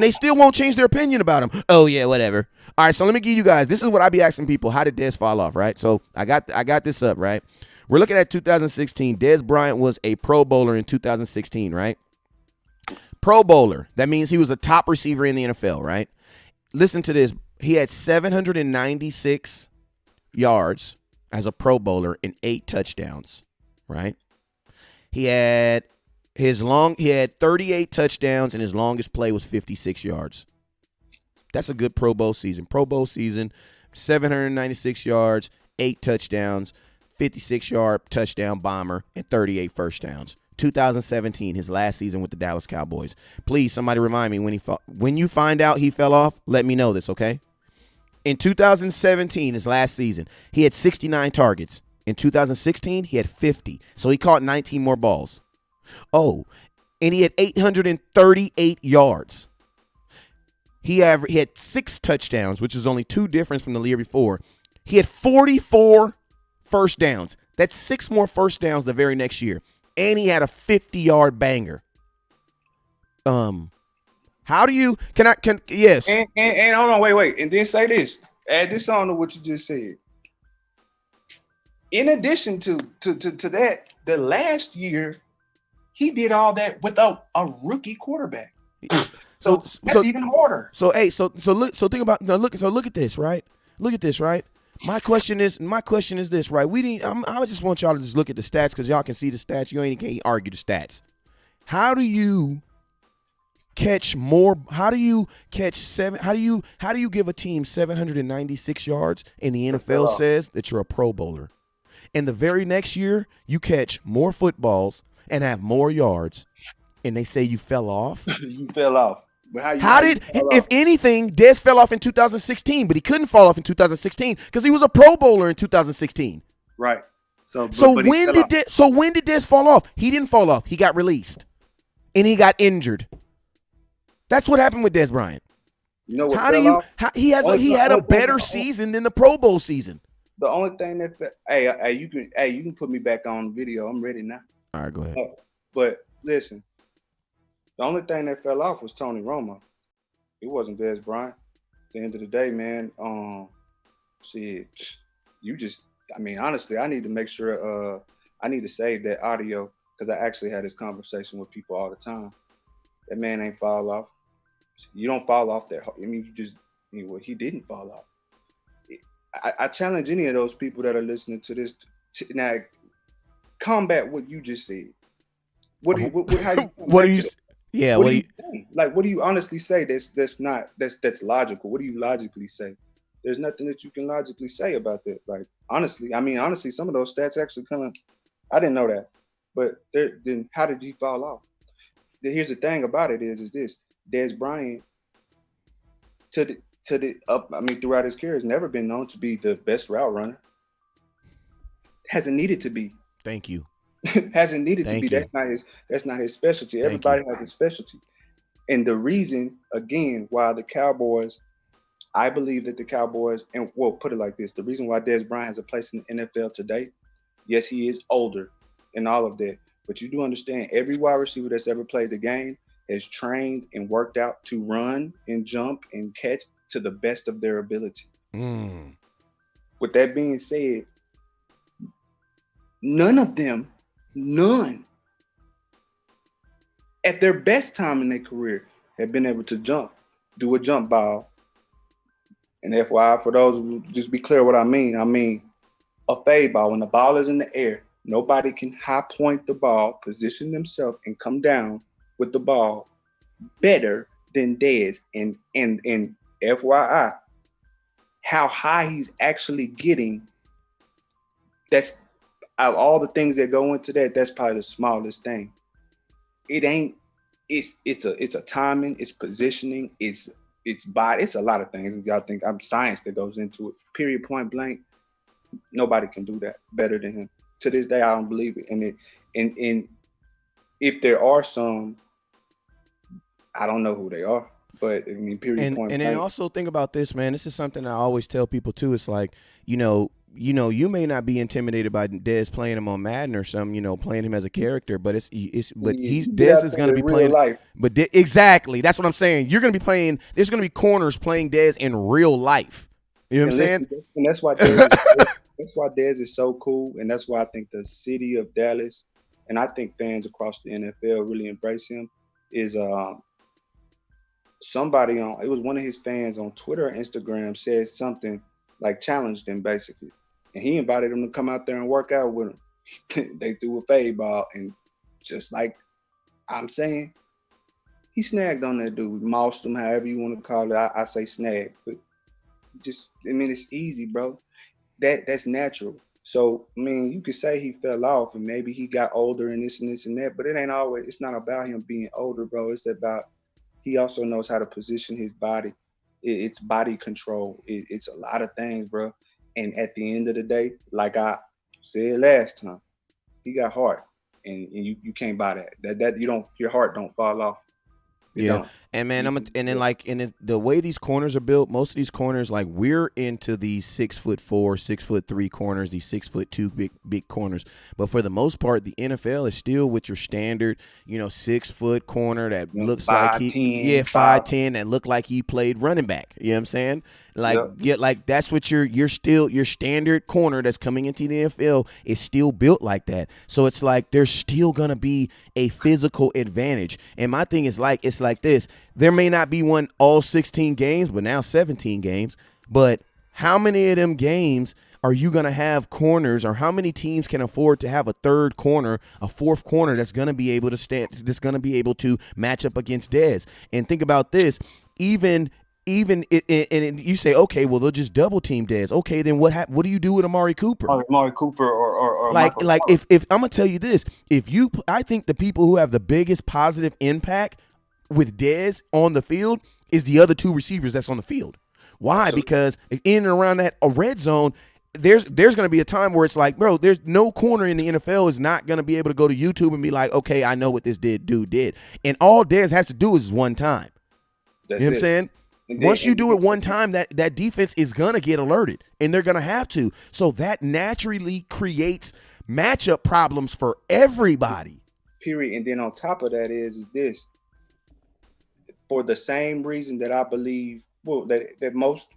they still won't change their opinion about him. Oh, yeah, whatever. All right, so let me give you guys, this is what I be asking people. How did Dez fall off, right? So I got this up, right? We're looking at 2016. Dez Bryant was a Pro Bowler in 2016, right? Pro Bowler. That means he was a top receiver in the NFL, right? Listen to this. He had 796 yards as a Pro Bowler and 8 touchdowns, right? He had 38 touchdowns and his longest play was 56 yards. That's a good Pro Bowl season. Pro Bowl season, 796 yards, 8 touchdowns, 56-yard touchdown bomber, and 38 first downs. 2017, his last season with the Dallas Cowboys. Please, somebody remind me when you find out he fell off, let me know this, okay? In 2017, his last season, he had 69 targets. In 2016, he had 50. So he caught 19 more balls. Oh, and he had 838 yards. He had 6 touchdowns, which is only 2 difference from the year before. He had 44 first downs. That's 6 more first downs the very next year. And he had a 50-yard banger. How do you yes. And hold on, wait. And then say this. Add this on to what you just said. In addition to that, the last year, he did all that with a rookie quarterback. So that's even harder. So think about look at this, right? Look at this, right? My question is this, right? I just want y'all to just look at the stats because y'all can see the stats. You can't argue the stats. How do you catch more? How do you catch How do you give a team 796 yards and the NFL says that you're a Pro Bowler, and the very next year you catch more footballs and have more yards, and they say you fell off? You fell off. But if anything, Dez fell off in 2016, but he couldn't fall off in 2016 because he was a Pro Bowler in 2016. Right. So when did Dez fall off? He didn't fall off. He got released, and he got injured. That's what happened with Dez Bryant. You know what? He had a better season than the Pro Bowl season. The only thing that you can put me back on video. I'm ready now. All right, go ahead. But listen. The only thing that fell off was Tony Romo. It wasn't Dez Bryant. At the end of the day, man, honestly, I need to make sure I need to save that audio because I actually had this conversation with people all the time. That man ain't fall off. You don't fall off that. He didn't fall off. I challenge any of those people that are listening to this now combat what you just said. What do you Yeah, what do you say? Like, what do you honestly say that's logical? What do you logically say? There's nothing that you can logically say about that. Like, honestly, some of those stats actually I didn't know that. But then how did he fall off? Here's the thing about it is this. Dez Bryant throughout his career has never been known to be the best route runner. Hasn't needed to be. Thank you. Hasn't needed to be. That's not his specialty. Everybody has a specialty. And the reason, again, why the Cowboys, I believe that the Cowboys, and we'll put it like this, the reason why Dez Bryant has a place in the NFL today, yes, he is older and all of that. But you do understand every wide receiver that's ever played the game is trained and worked out to run and jump and catch to the best of their ability. With that being said, none at their best time in their career have been able to do a jump ball. And FYI, for those who just be clear what I mean a fade ball. When the ball is in the air, nobody can high point the ball, position themselves, and come down with the ball better than Dez. And FYI, how high he's actually getting, that's out of all the things that go into that, that's probably the smallest thing. It ain't, it's a timing, it's positioning, it's body, it's a lot of things. Y'all think I'm science that goes into it. Period, point blank. Nobody can do that better than him. To this day, I don't believe it. And if there are some, I don't know who they are. But I mean, period, point blank. And then also think about this, man. This is something I always tell people too. It's like, you may not be intimidated by Dez playing him on Madden or something, playing him as a character, but Dez is going to be playing life. But exactly, that's what I'm saying. You're going to be playing. There's going to be corners playing Dez in real life. You know what I'm saying? And that's why Dez is so cool, and that's why I think the city of Dallas, and I think fans across the NFL really embrace him. Is somebody it was one of his fans on Twitter or Instagram said something like challenged him basically, and he invited him to come out there and work out with him. They threw a fade ball, and just like I'm saying, he snagged on that dude, mossed him, however you want to call it. I say snag, but it's easy, bro. That's natural. So, I mean, you could say he fell off and maybe he got older and this and this and that, but it's not about him being older, bro. It's about, he also knows how to position his body. It's body control. It's a lot of things, bro. And at the end of the day, like I said last time, he got heart, and you can't buy that. That your heart don't fall off. Yeah, and man, the way these corners are built, most of these corners, like, we're into these 6'4", 6'3" corners, these 6'2" big corners. But for the most part, the NFL is still with your standard, 6 foot corner that looks like 5'10", that look like he played running back. You know what I'm saying? Like that's what your standard corner that's coming into the NFL is still built like that. So it's like there's still gonna be a physical advantage. And my thing is it's like this. There may not be one all 16 games, but now 17 games. But how many of them games are you going to have corners, or how many teams can afford to have a third corner, a fourth corner that's going to be able to match up against Dez? And think about this, and you say, okay, well, they'll just double team Dez. Okay, then what do you do with Amari Cooper? Amari Cooper or like if I'm gonna tell you this, I think the people who have the biggest positive impact with Dez on the field is the other two receivers that's on the field. Why? Because in and around that red zone, there's going to be a time where it's like, bro, there's no corner in the NFL is not going to be able to go to YouTube and be like, okay, I know what this dude did. And all Dez has to do is one time. You know what I'm saying? Once you do it one time, that defense is going to get alerted, and they're going to have to. So that naturally creates matchup problems for everybody. Period. And then on top of that is this. For the same reason that I believe, that most,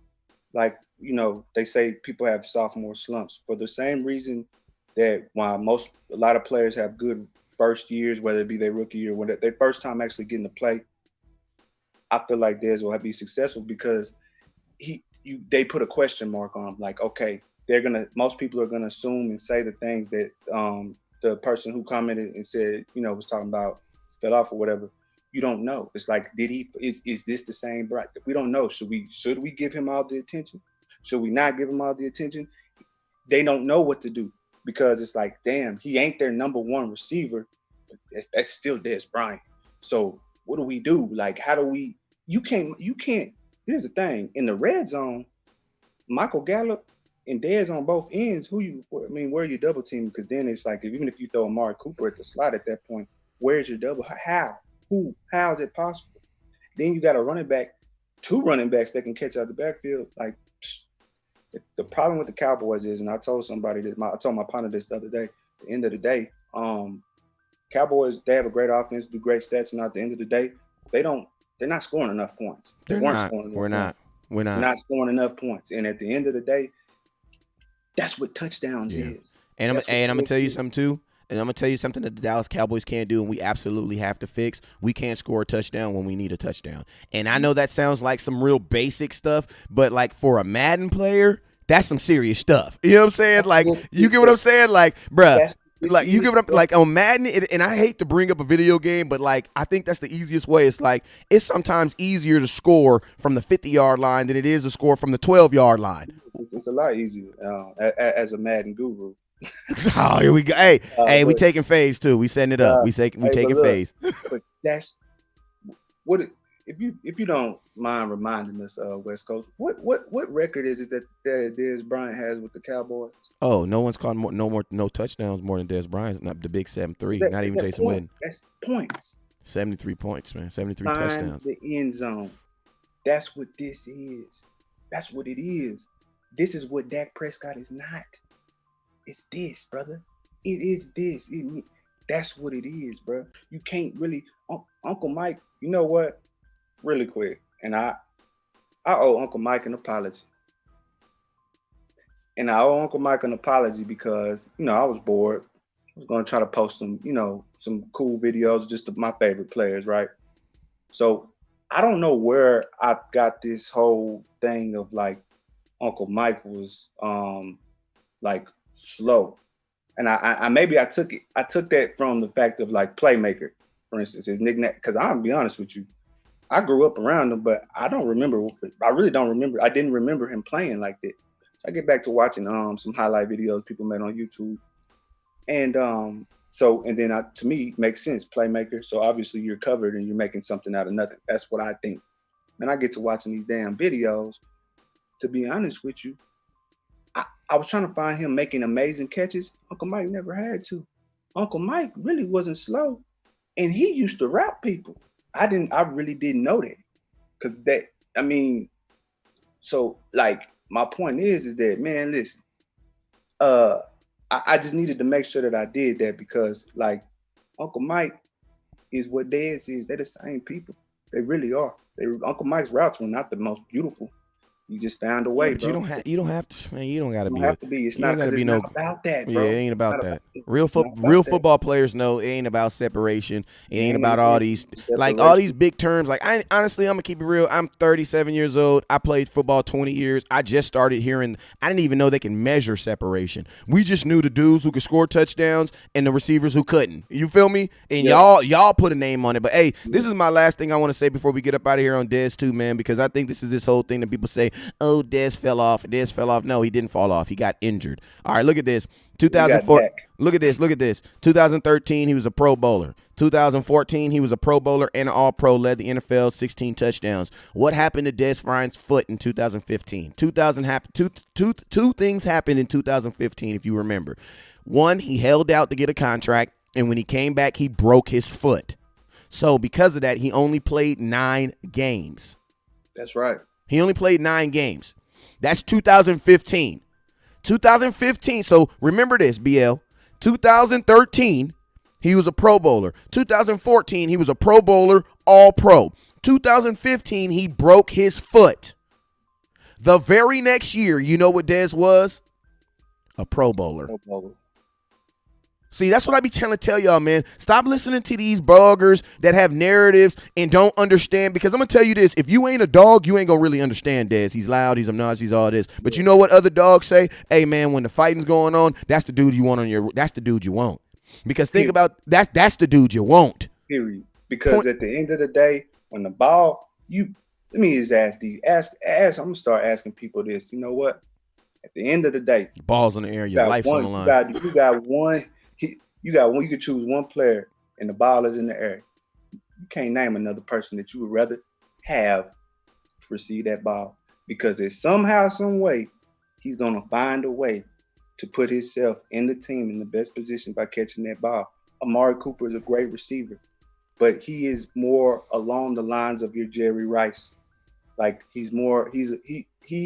like, they say people have sophomore slumps. For the same reason that while a lot of players have good first years, whether it be their rookie year, when their first time actually getting to play, I feel like Dez will be successful because they put a question mark on him. Like, okay, most people are gonna assume and say the things that the person who commented and said, was talking about fell off or whatever. You don't know. It's like, is this the same Bright? We don't know. Should we give him all the attention? Should we not give him all the attention? They don't know what to do because it's like, damn, he ain't their number one receiver. But that's still Dez Bryant. So what do we do? Like, how do we? You can't. Here's the thing: in the red zone, Michael Gallup and Dez on both ends. Where are you double teaming? Because then it's like, even if you throw Amari Cooper at the slot at that point, where's your double? How? How is it possible? Then you got a running back, two running backs that can catch out the backfield. Like, the problem with the Cowboys is, and I told somebody this, I told my partner this the other day. At the end of the day, Cowboys, they have a great offense, do great stats, and at the end of the day, they're not scoring enough points. We're not scoring enough points. And at the end of the day, that's what touchdowns is. And I'm gonna tell you something too. And I'm going to tell you something that the Dallas Cowboys can't do and we absolutely have to fix. We can't score a touchdown when we need a touchdown. And I know that sounds like some real basic stuff, but like for a Madden player, that's some serious stuff. You know what I'm saying? Like, you get what I'm saying? Like, bruh, Like you give it up like on Madden, and I hate to bring up a video game, but like I think that's the easiest way. It's like it's sometimes easier to score from the 50-yard line than it is to score from the 12-yard line. It's a lot easier as a Madden guru. Oh, here we go. Hey, we but- taking phase too. We setting it up. We taking look, phase. But that's what if you don't mind reminding us, West Coast, what record is it that Dez Bryant has with the Cowboys? Oh, no one's caught no touchdowns more than Dez Bryant. Not the big 7-3. Not even Jason Witten. That's points. 73 points, man. 73 Find touchdowns. the end zone. That's what this is. That's what it is. This is what Dak Prescott is not. It's this, brother. It is this. That's what it is, bro. You can't really. Uncle Mike, you know what? Really quick, and I owe Uncle Mike an apology. And I owe Uncle Mike an apology because, I was bored. I was going to try to post some cool videos, just of my favorite players, right? So I don't know where I got this whole thing of like Uncle Mike was like slow. And I took that from the fact of like playmaker, for instance, his nickname, because I'm gonna be honest with you. I grew up around him, but I really don't remember. I didn't remember him playing like that. So I get back to watching some highlight videos people made on YouTube. And then to me, it makes sense, playmaker. So obviously you're covered and you're making something out of nothing. That's what I think. And I get to watching these damn videos. To be honest with you, I was trying to find him making amazing catches. Uncle Mike never had to. Uncle Mike really wasn't slow. And he used to route people. I really didn't know that. So like my point is that, man, listen, I just needed to make sure that I did that because like Uncle Mike is what Dez is. They're the same people. They really are. Uncle Mike's routes were not the most beautiful. You just found a way, but bro. You don't have to, man. You don't got to be. Have to be. It's not about that, bro. Yeah, it ain't about that. Real football players know it ain't about separation. It ain't about all these big terms. Like honestly, I'm gonna keep it real. I'm 37 years old. I played football 20 years. I just started hearing. I didn't even know they can measure separation. We just knew the dudes who could score touchdowns and the receivers who couldn't. You feel me? And y'all put a name on it. But hey, this is my last thing I want to say before we get up out of here on Dez too, man. Because I think this is this whole thing that people say, oh, Dez fell off. No, he didn't fall off. He got injured. All right, look at this. 2004. Look at this. 2013, he was a Pro Bowler. 2014, he was a Pro Bowler and an All-Pro, led the NFL, 16 touchdowns. What happened to Dez Bryant's foot in 2015? Two things happened in 2015, if you remember. One, he held out to get a contract, and when he came back, he broke his foot. So because of that, he only played 9 games. That's right. He only played 9 games. That's 2015. 2015. So remember this, BL. 2013, he was a Pro Bowler. 2014, he was a Pro Bowler, All-Pro. 2015, he broke his foot. The very next year, you know what Dez was? A Pro Bowler. See, that's what I be trying to tell y'all, man. Stop listening to these bloggers that have narratives and don't understand. Because I'm going to tell you this. If you ain't a dog, you ain't going to really understand Dez. He's loud. He's obnoxious. He's all this. But you know what other dogs say? Hey, man, when the fighting's going on, that's the dude you want that's the dude you want. Because think about, that's the dude you want. Period. Because at the end of the day, when the ball, let me just ask these. I'm going to start asking people this. You know what? At the end of the day. Ball's on the air. Your life's on the line. You got one. You could choose one player and the ball is in the air. You can't name another person that you would rather have to receive that ball because it's somehow, some way, he's going to find a way to put himself in the team in the best position by catching that ball. Amari Cooper is a great receiver, but he is more along the lines of your Jerry Rice. Like he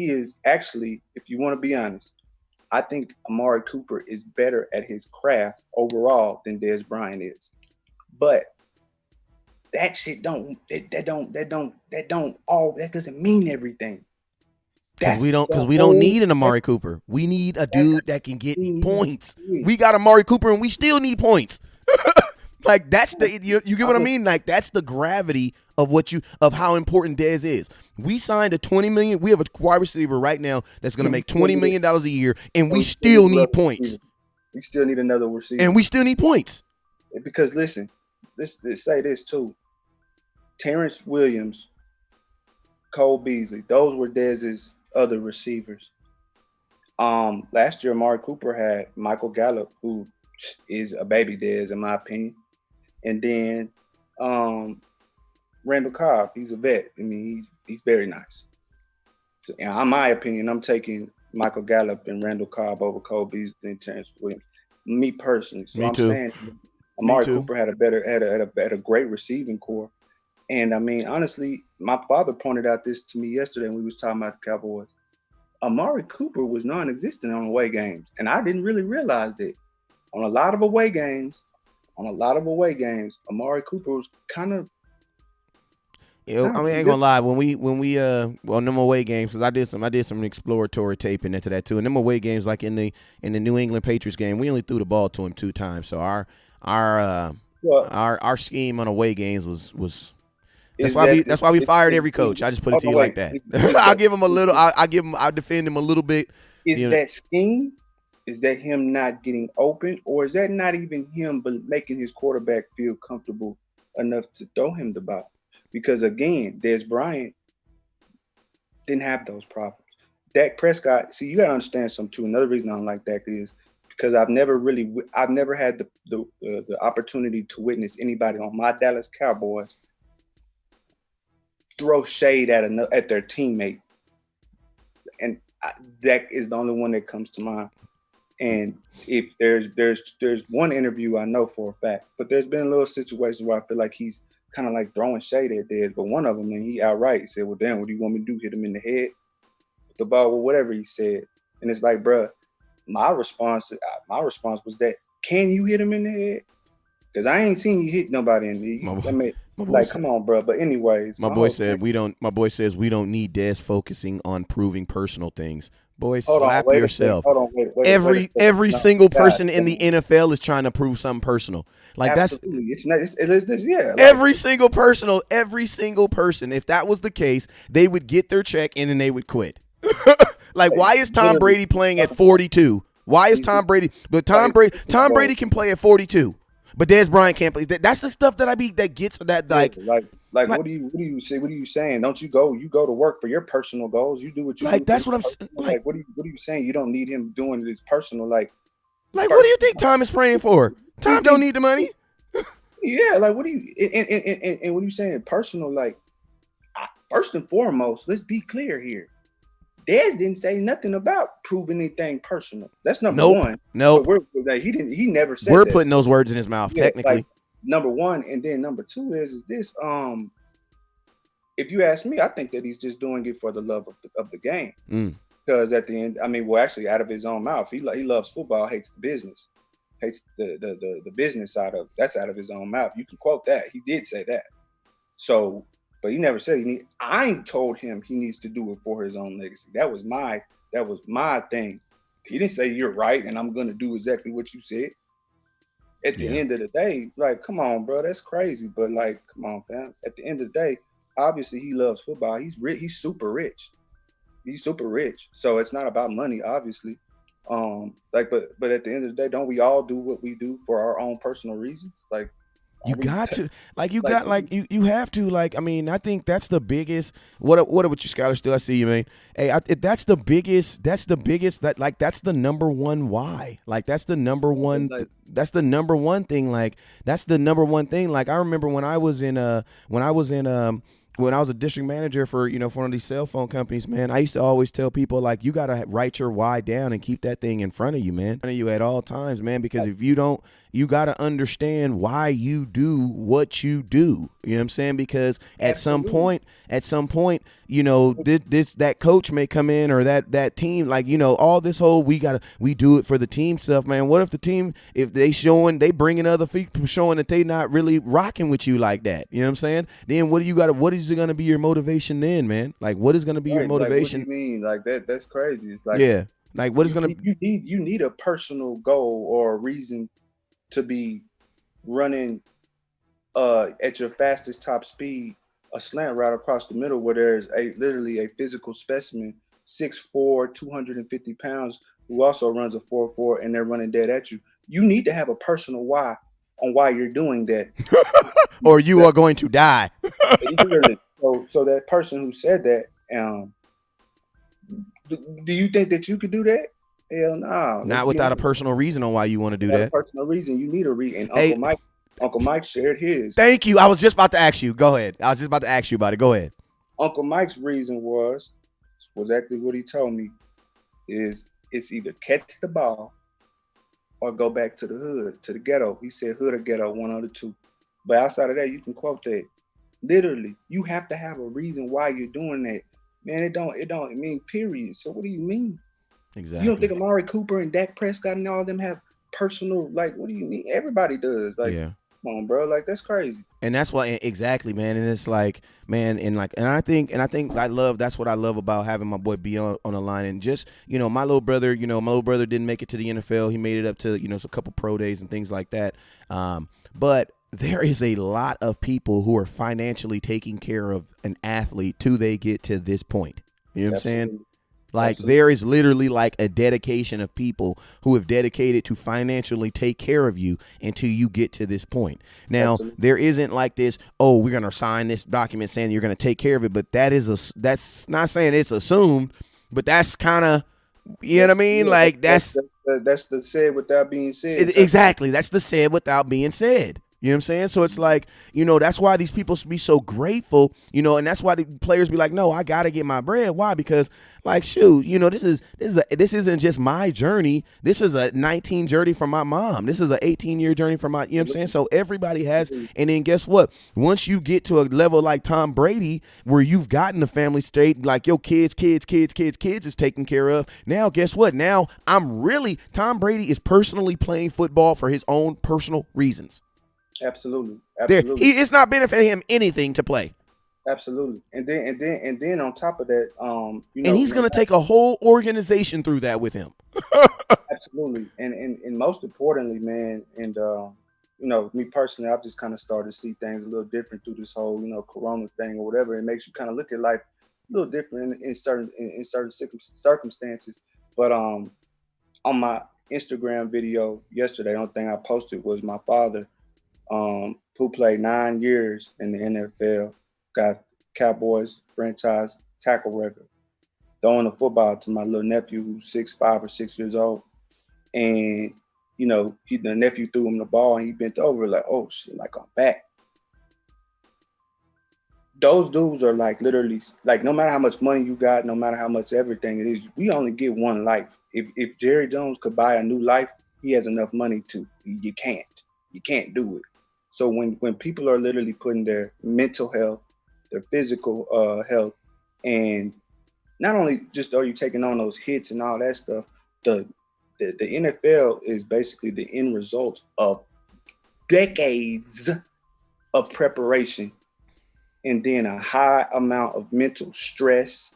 is actually, if you want to be honest, I think Amari Cooper is better at his craft overall than Dez Bryant is. But that shit that doesn't mean everything. Because we don't need an Amari Cooper. We need a dude that can get points. We got Amari Cooper and we still need points. Like that's you get what I mean? Like that's the gravity of how important Dez is. We signed a $20 million. We have a wide receiver right now that's going to make $20 million a year, and we still need points. We still need another receiver. And we still need points. Because listen, let's say this too. Terrence Williams, Cole Beasley, those were Dez's other receivers. Last year, Amari Cooper had Michael Gallup, who is a baby Dez in my opinion, and then Randall Cobb, he's a vet. I mean, he's very nice. So, in my opinion, I'm taking Michael Gallup and Randall Cobb over Cole Beasley and Terrence Williams. Me personally, so I'm saying Amari Cooper had a great receiving core, and I mean, honestly, my father pointed out this to me yesterday when we was talking about the Cowboys. Amari Cooper was non-existent on away games, and I didn't really realize that. On a lot of away games, Amari Cooper was kind of. I mean, I ain't gonna lie. When we on them away games, because I did some exploratory taping into that too. And them away games, like in the New England Patriots game, we only threw the ball to him 2 times. So our scheme on away games was. That's why we fired every coach. I just put it to you like that. I'll give him a little. I'll defend him a little bit. Is that scheme? Is that him not getting open, or is that not even him but making his quarterback feel comfortable enough to throw him the ball? Because again, Dez Bryant didn't have those problems. Dak Prescott. See, you gotta understand something too. Another reason I don't like Dak is because I've never had the opportunity to witness anybody on my Dallas Cowboys throw shade at their teammate, and Dak is the only one that comes to mind. And if there's one interview I know for a fact, but there's been little situations where I feel like he's kind of like throwing shade at Dez. But one of them, and he outright said, "Well, damn, what do you want me to do? Hit him in the head with the ball?" Well, whatever he said. And it's like, bruh, my response was that, can you hit him in the head? Because I ain't seen you hit nobody in the head. Come on, bro. But anyways, my boy says we don't need Dez focusing on proving personal things. Boy, slap yourself. Every single person in the NFL is trying to prove something personal. Like absolutely. Every single person. If that was the case, they would get their check and then they would quit. Like, why is Tom Brady playing at 42? Why is Tom Brady? But Tom Brady can play at 42. But Dez Bryant can't play. That's the stuff that gets that like what do you say? What are you saying? Don't you go to work for your personal goals? You do what you do. That's what I'm saying. Like what are you saying? You don't need him doing his personal what do you think Tom is praying for? Tom don't need the money. Yeah, like what do you and what are you saying? Personal, like first and foremost, let's be clear here. Dez didn't say nothing about proving anything personal. That's number one. Nope. He never said. We're putting those words in his mouth, technically. Like, number one, and then number two is this. If you ask me, I think that he's just doing it for the love of the game. Because at the end, I mean, well, actually, out of his own mouth, he loves football, hates the business, hates the business side of that's out of his own mouth. You can quote that. He did say that. So. But he never said I told him he needs to do it for his own legacy. That was my thing. He didn't say you're right and I'm gonna do exactly what you said. At the end of the day, like, come on, bro, that's crazy. But like, come on, fam. At the end of the day, obviously he loves football. He's rich. He's super rich. So it's not about money, obviously. But at the end of the day, don't we all do what we do for our own personal reasons? Like. You got to, you have to, like, I mean, I think that's the biggest, what with your scholar still, I see you, man. Hey, that's the biggest, that's the number one why. Like, that's the number one thing. Like, that's the number one thing. Like, I remember when I was a district manager for one of these cell phone companies, man, I used to always tell people, like, you got to write your why down and keep that thing in front of you, man. In front of you at all times, man, because if you don't, you got to understand why you do what you do. You know what I'm saying? Because at some point, that coach may come in or that team, like, all this whole we do it for the team stuff, man. What if the team, if they bringing other people showing that they not really rocking with you like that? You know what I'm saying? Then what is going to be your motivation then, man? Like, what is going to be your motivation? Like, what do you mean? Like that's crazy. It's like, yeah. Like, what is going to you need a personal goal or a reason to be running at your fastest top speed a slant route across the middle where there's literally a physical specimen 6'4", 250 pounds, who also runs a 4.4, and they're running dead at you. You need to have a personal why on why you're doing that. Or you are going to die. So that person who said that, do you think that you could do that? Hell no. Not without a personal reason on why you want to do without that. a personal reason. You need a reason. Hey, Uncle Mike shared his. Thank you. I was just about to ask you. Go ahead. I was just about to ask you about it. Go ahead. Uncle Mike's reason was exactly what he told me. Is it's either catch the ball or go back to the hood, to the ghetto. He said hood or ghetto, one of the two. But outside of that, you can quote that. Literally, you have to have a reason why you're doing that. Man, it don't mean period. So what do you mean? Exactly. You don't think Amari Cooper and Dak Prescott and all of them have personal, like, what do you mean? Everybody does. Like, yeah. Come on, bro. Like, that's crazy. And that's why, exactly, man. And it's like, man, and I think that's what I love about having my boy B on the line. And just, my little brother didn't make it to the NFL. He made it up to, a couple pro days and things like that. But there is a lot of people who are financially taking care of an athlete till they get to this point. You know what I'm saying? Like, there is literally like a dedication of people who have dedicated to financially take care of you until you get to this point. Now, there isn't like this, oh, we're going to sign this document saying you're going to take care of it. But that's not saying it's assumed, but that's kind of, you know what I mean? Like, that's the said without being said. Exactly. That's the said without being said. You know what I'm saying? So it's like, that's why these people should be so grateful, and that's why the players be like, no, I got to get my bread. Why? Because, like, shoot, this isn't just my journey. This is a 19 journey from my mom. This is an 18-year journey from my, you know what I'm saying? So everybody has, and then guess what? Once you get to a level like Tom Brady, where you've gotten the family state, like your kids is taken care of. Now, guess what? Now Tom Brady is personally playing football for his own personal reasons. Absolutely. It's not benefiting him anything to play. Absolutely. And then on top of that, and he's gonna take a whole organization through that with him. Absolutely. And most importantly, man, and me personally, I've just kind of started to see things a little different through this whole, Corona thing or whatever. It makes you kind of look at life a little different in certain circumstances. But on my Instagram video yesterday, the only thing I posted was my father, who played 9 years in the NFL, got Cowboys franchise tackle record, throwing the football to my little nephew who's 5 or 6 years old. And, the nephew threw him the ball and he bent over like, oh shit, like I'm back. Those dudes are like literally, like, no matter how much money you got, no matter how much everything it is, we only get one life. If Jerry Jones could buy a new life, he has enough money to. You can't do it. So when people are literally putting their mental health, their physical health, and not only just are you taking on those hits and all that stuff, the NFL is basically the end result of decades of preparation and then a high amount of mental stress.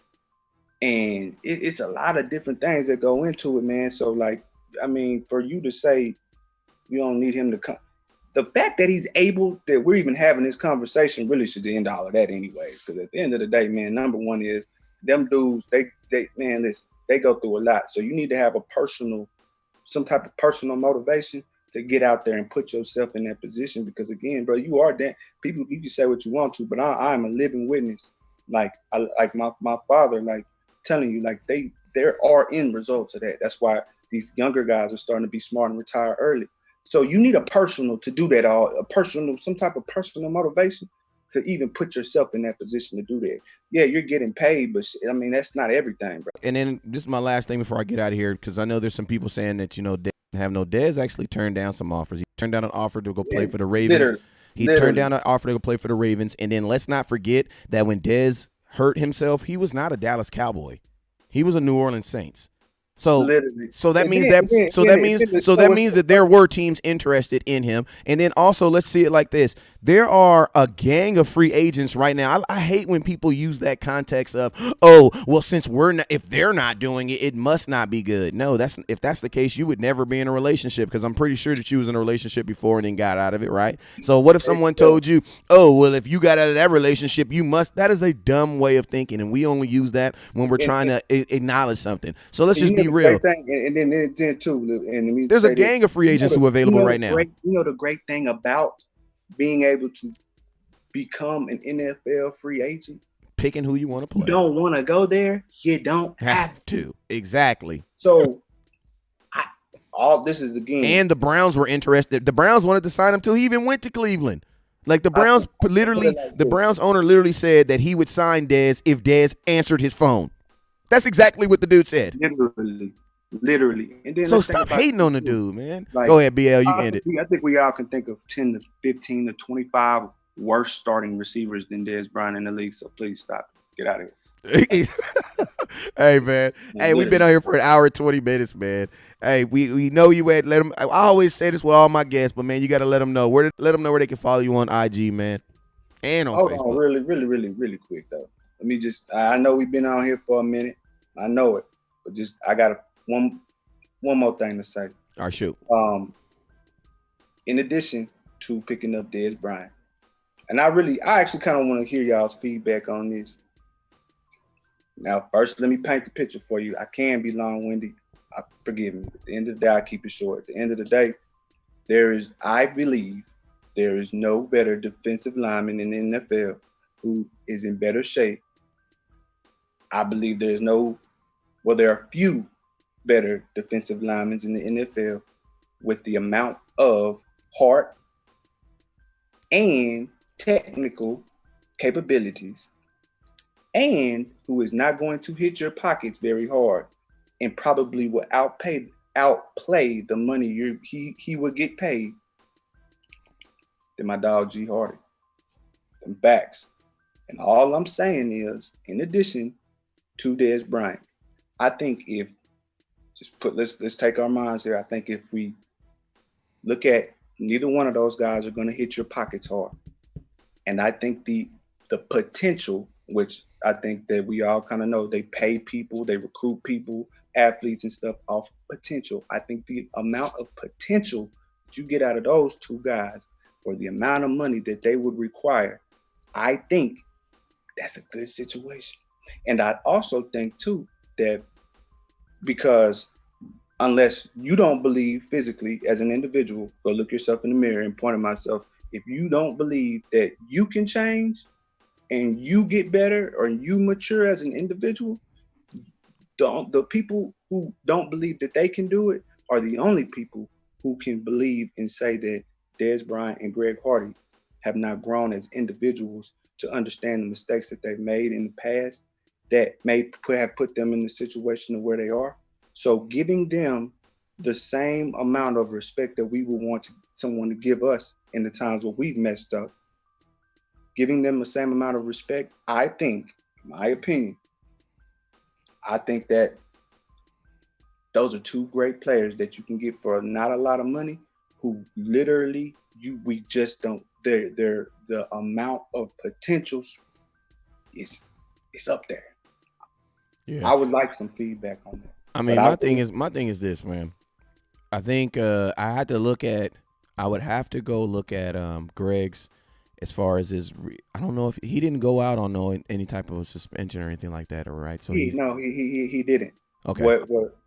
And it's a lot of different things that go into it, man. So, like, I mean, for you to say you don't need him to come, the fact that he's able, that we're even having this conversation really should end all of that anyways. Because at the end of the day, man, number one is them dudes, they go through a lot. So you need to have some type of personal motivation to get out there and put yourself in that position. Because again, bro, you are that people, you can say what you want to, but I am a living witness. Like my father, like telling you, like there are end results of that. That's why these younger guys are starting to be smart and retire early. So you need a personal to do that, some type of personal motivation to even put yourself in that position to do that. Yeah, you're getting paid, but I mean, that's not everything, bro. And then this is my last thing before I get out of here, because I know there's some people saying that, Dez actually turned down some offers. He turned down an offer to go play for the Ravens. He turned down an offer to go play for the Ravens. And then let's not forget that when Dez hurt himself, he was not a Dallas Cowboy. He was a New Orleans Saints. So Literally. so that And means then- that and then- so and that then- means and then- so so that what's means the- that there were teams interested in him. And then also let's see it like this. There are a gang of free agents right now. I hate when people use that context of, oh, well, since if they're not doing it, it must not be good. No, if that's the case, you would never be in a relationship, because I'm pretty sure that you was in a relationship before and then got out of it, right? So what if someone told you, oh, well, if you got out of that relationship, you must? That is a dumb way of thinking, and we only use that when we're trying to acknowledge something. So let's just be real. And then too, and let me There's say a gang of free agents who are available right now. You know the great thing about being able to become an NFL free agent? Picking who you want to play. You don't want to go there, you don't have to. Exactly. So all this is again. And the Browns were interested. The Browns wanted to sign him too. He even went to Cleveland. Like the Browns the Browns owner literally said that he would sign Dez if Dez answered his phone. That's exactly what the dude said. Literally. And then so stop hating on the dude, man. Like, go ahead, BL. You can end it. I think we all can think of 10 to 15 to 25 worse starting receivers than Dez Bryant in the league. So please stop. Get out of here. Hey, man. Hey, we've been on here for an hour and 20 minutes, man. Hey, we know you at. Let them. I always say this with all my guests, but man, you got to let them know where they can follow you on IG, man, and on Facebook. On, really quick though. Let me just. I know we've been on here for a minute. I know it, but just I got one more thing to say. All right, shoot. In addition to picking up Dez Bryant, and I actually kind of want to hear y'all's feedback on this. Now, first, let me paint the picture for you. I can be long-winded. Forgive me. At the end of the day, I keep it short. At the end of the day, I believe there is no better defensive lineman in the NFL who is in better shape. I believe there are few better defensive linemen in the NFL with the amount of heart and technical capabilities, and who is not going to hit your pockets very hard and probably will outplay the money he would get paid than my dog G Hardy. Them backs. And all I'm saying is, in addition to Dez Bryant, I think let's take our minds here. I think if we look at neither one of those guys are going to hit your pockets hard. And I think the potential, which I think that we all kind of know, they pay people, they recruit people, athletes and stuff off potential. I think the amount of potential that you get out of those two guys for the amount of money that they would require, I think that's a good situation. And I also think too that because unless you don't believe physically as an individual, go look yourself in the mirror and point at myself, if you don't believe that you can change and you get better or you mature as an individual, the people who don't believe that they can do it are the only people who can believe and say that Dez Bryant and Greg Hardy have not grown as individuals to understand the mistakes that they've made in the past that may have put them in the situation of where they are. So giving them the same amount of respect that we would want someone to give us in the times where we've messed up, giving them the same amount of respect, I think, in my opinion, I think that those are two great players that you can get for not a lot of money, who literally we just don't. The amount of potential is up there. Yeah, I would like some feedback on that. I mean, my thing is this, man. I think I would have to go look at Greg's as far as his. I don't know if he didn't go out on any type of suspension or anything like that, all right? So he didn't. Okay.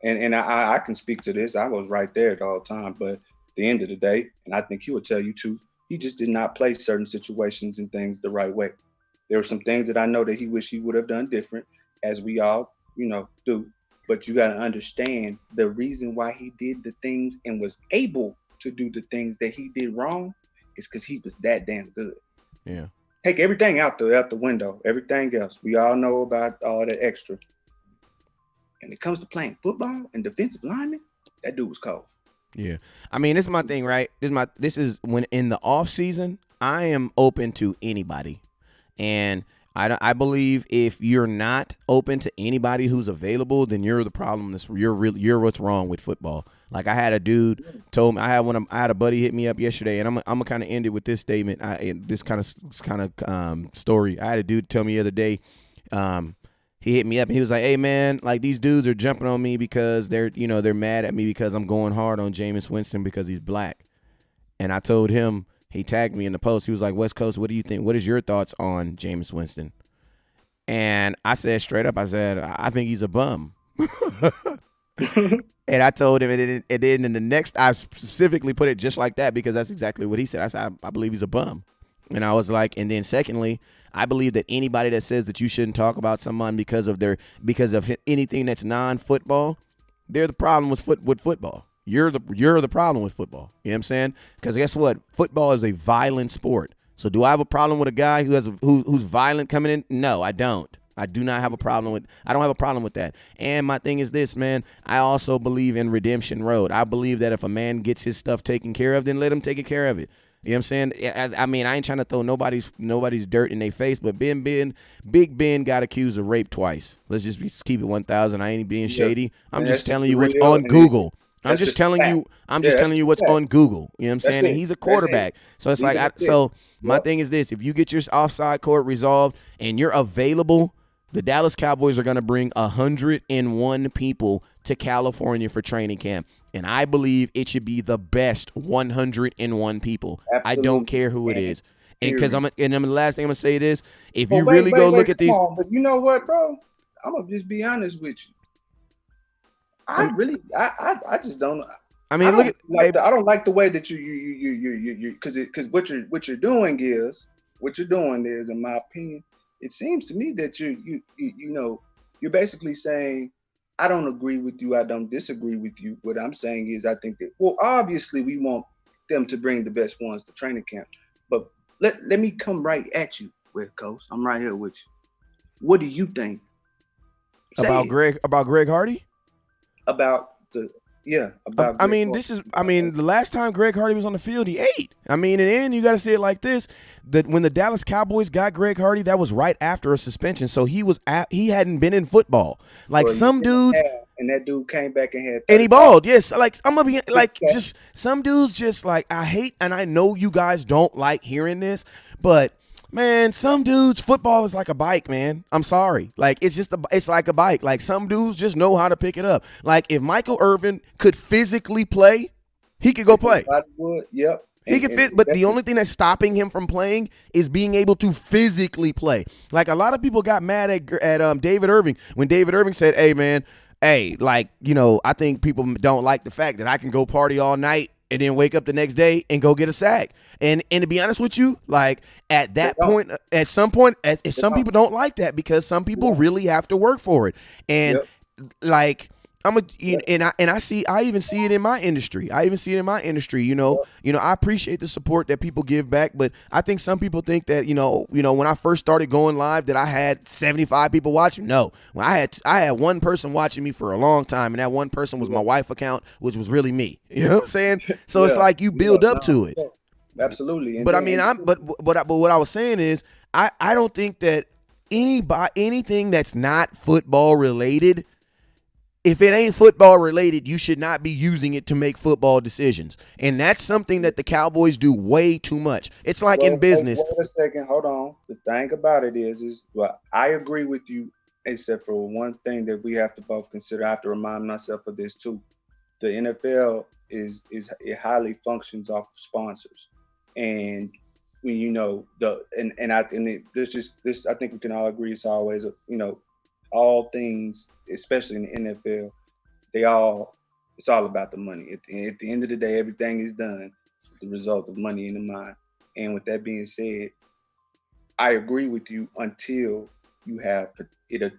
And I can speak to this. I was right there at all time, but at the end of the day, and I think he would tell you too, he just did not play certain situations and things the right way. There were some things that I know that he wished he would have done different, as we all, do. But you got to understand the reason why he did the things and was able to do the things that he did wrong is because he was that damn good. Yeah. Take everything out the window. Everything else. We all know about all that extra. And it comes to playing football and defensive lineman, that dude was cold. Yeah. I mean, this is my thing, right? This is when in the off season, I am open to anybody. And I believe if you're not open to anybody who's available, then you're the problem. You're what's wrong with football. Like I had a dude told me, I had a buddy hit me up yesterday, and I'm gonna kind of end it with this statement. This kind of story. I had a dude tell me the other day. He hit me up and he was like, "Hey man, like these dudes are jumping on me because they're mad at me because I'm going hard on Jameis Winston because he's black." And I told him. He tagged me in the post. He was like, "West Coast, what do you think? What is your thoughts on Jameis Winston?" And I said straight up, I said, "I think he's a bum." And I told him, and then in the next, I specifically put it just like that because that's exactly what he said. I said, I believe he's a bum. And I was like, and then secondly, I believe that anybody that says that you shouldn't talk about someone because of anything that's non-football, they're the problem with football. You're the problem with football. You know what I'm saying? Because guess what? Football is a violent sport. So do I have a problem with a guy who's violent coming in? No, I don't. I don't have a problem with that. And my thing is this, man. I also believe in Redemption Road. I believe that if a man gets his stuff taken care of, then let him take care of it. You know what I'm saying? I mean, I ain't trying to throw nobody's dirt in their face, but Big Ben got accused of rape twice. Let's just keep it 1,000. I ain't being shady. I'm just telling you what's on Google. I'm just telling you what's on Google. You know what I'm saying? And he's a quarterback. So it's like, my thing is this. If you get your offside court resolved and you're available, the Dallas Cowboys are going to bring 101 people to California for training camp. And I believe it should be the best 101 people. Absolutely. I don't care who it is. And because the last thing I'm going to say this. If you really go look at these. But you know what, bro? I'm going to just be honest with you. I just don't. I mean, I don't like the way that you because what you're doing is, in my opinion, it seems to me that you're basically saying, I don't agree with you, I don't disagree with you. What I'm saying is, I think that obviously we want them to bring the best ones to training camp, but let me come right at you, West Coast. I'm right here with you. What do you think about Greg Hardy? About the the last time Greg Hardy was on the field, he ate. I mean, and then you got to say it like this: that when the Dallas Cowboys got Greg Hardy, that was right after a suspension, so he hadn't been in football. Like some dudes, and that dude came back and had, and he balled. Yes, like I'm gonna be like, just some dudes, just like I hate, and I know you guys don't like hearing this, but. Man, some dudes, football is like a bike, man. I'm sorry. Like, it's like a bike. Like, some dudes just know how to pick it up. Like, if Michael Irvin could physically play, he could go play. Yep. He can fit, but the only thing that's stopping him from playing is being able to physically play. Like, a lot of people got mad at David Irving when David Irving said, "Hey, man, I think people don't like the fact that I can go party all night and then wake up the next day and go get a sack." And to be honest with you, like at that point, at some point, some people don't like that because some people really have to work for it. And like I even see it in my industry. I appreciate the support that people give back, but I think some people think that, when I first started going live that I had 75 people watching. No. When I had one person watching me for a long time, and that one person was my wife account, which was really me. You know what I'm saying? So it's like you build up to it. Absolutely. But what I was saying is I don't think that anything that's not football related, if it ain't football related, you should not be using it to make football decisions. And that's something that the Cowboys do way too much. It's like in business. Wait a second. Hold on. The thing about it is I agree with you, except for one thing that we have to both consider. I have to remind myself of this too. The NFL it highly functions off of sponsors. And when I think we can all agree it's always all things, especially in the NFL, it's all about the money. At the end of the day, everything is done as the result of money in the mind. And with that being said, I agree with you until you have it.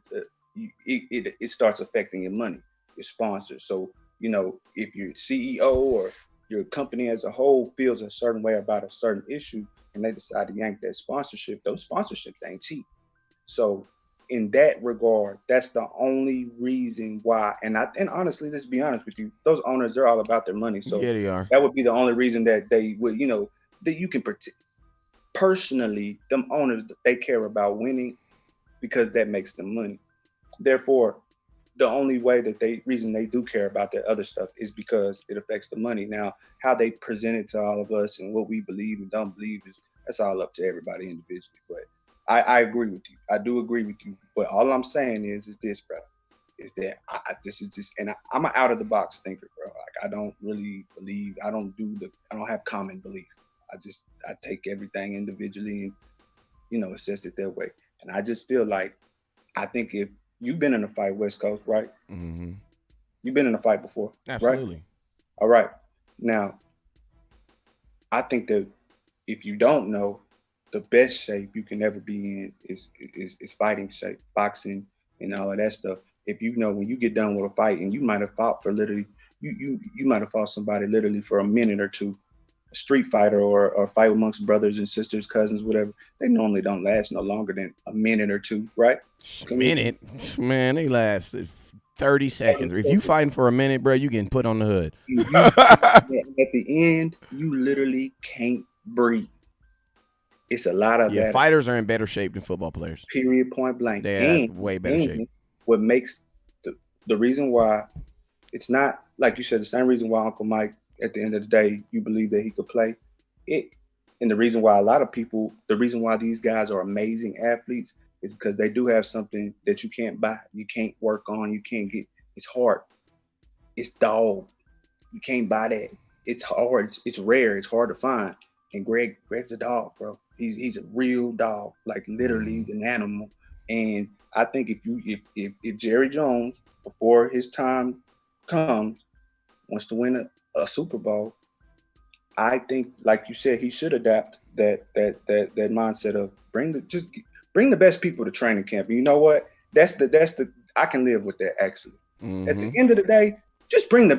It starts affecting your money, your sponsors. So if your CEO or your company as a whole feels a certain way about a certain issue, and they decide to yank that sponsorship, those sponsorships ain't cheap. So in that regard, that's the only reason why. And honestly, let's be honest with you, those owners, they're all about their money. So yeah, they are. That would be the only reason that they would, that you can personally, them owners, they care about winning because that makes them money. Therefore, the only way that reason they do care about that other stuff is because it affects the money. Now, how they present it to all of us and what we believe and don't believe that's all up to everybody individually. But I agree with you. I do agree with you. But all I'm saying is this, bro, is that this is just, and I'm an out of the box thinker, bro. Like I don't really believe, I don't have common belief. I take everything individually and assess it that way. And I just feel like, I think if you've been in a fight, West Coast, right? Mm-hmm. You've been in a fight before, Absolutely. Right? All right. Now, I think that if you don't know, the best shape you can ever be in is fighting shape, boxing, and all of that stuff. If you know when you get done with a fight, and you might have fought for literally, you might have fought somebody literally for a minute or two, a street fighter or a fight amongst brothers and sisters, cousins, whatever. They normally don't last no longer than a minute or two, right? Minute, man, they last 30 seconds. If you fighting for a minute, bro, you getting put on the hood. At the end, you literally can't breathe. It's a lot of that. Fighters are in better shape than football players. Period, point blank. They are way better shape. What makes the reason why it's not, like you said, the same reason why Uncle Mike, at the end of the day, you believe that he could play it. And the reason why the reason why these guys are amazing athletes is because they do have something that you can't buy. You can't work on. You can't get. It's hard. It's dog. You can't buy that. It's hard. It's rare. It's hard to find. And Greg's a dog, bro. He's a real dog. Like literally, he's an animal. And I think if Jerry Jones, before his time comes, wants to win a Super Bowl, I think, like you said, he should adapt that mindset of bring the best people to training camp. And you know what? That's the I can live with that actually. Mm-hmm. At the end of the day, just bring the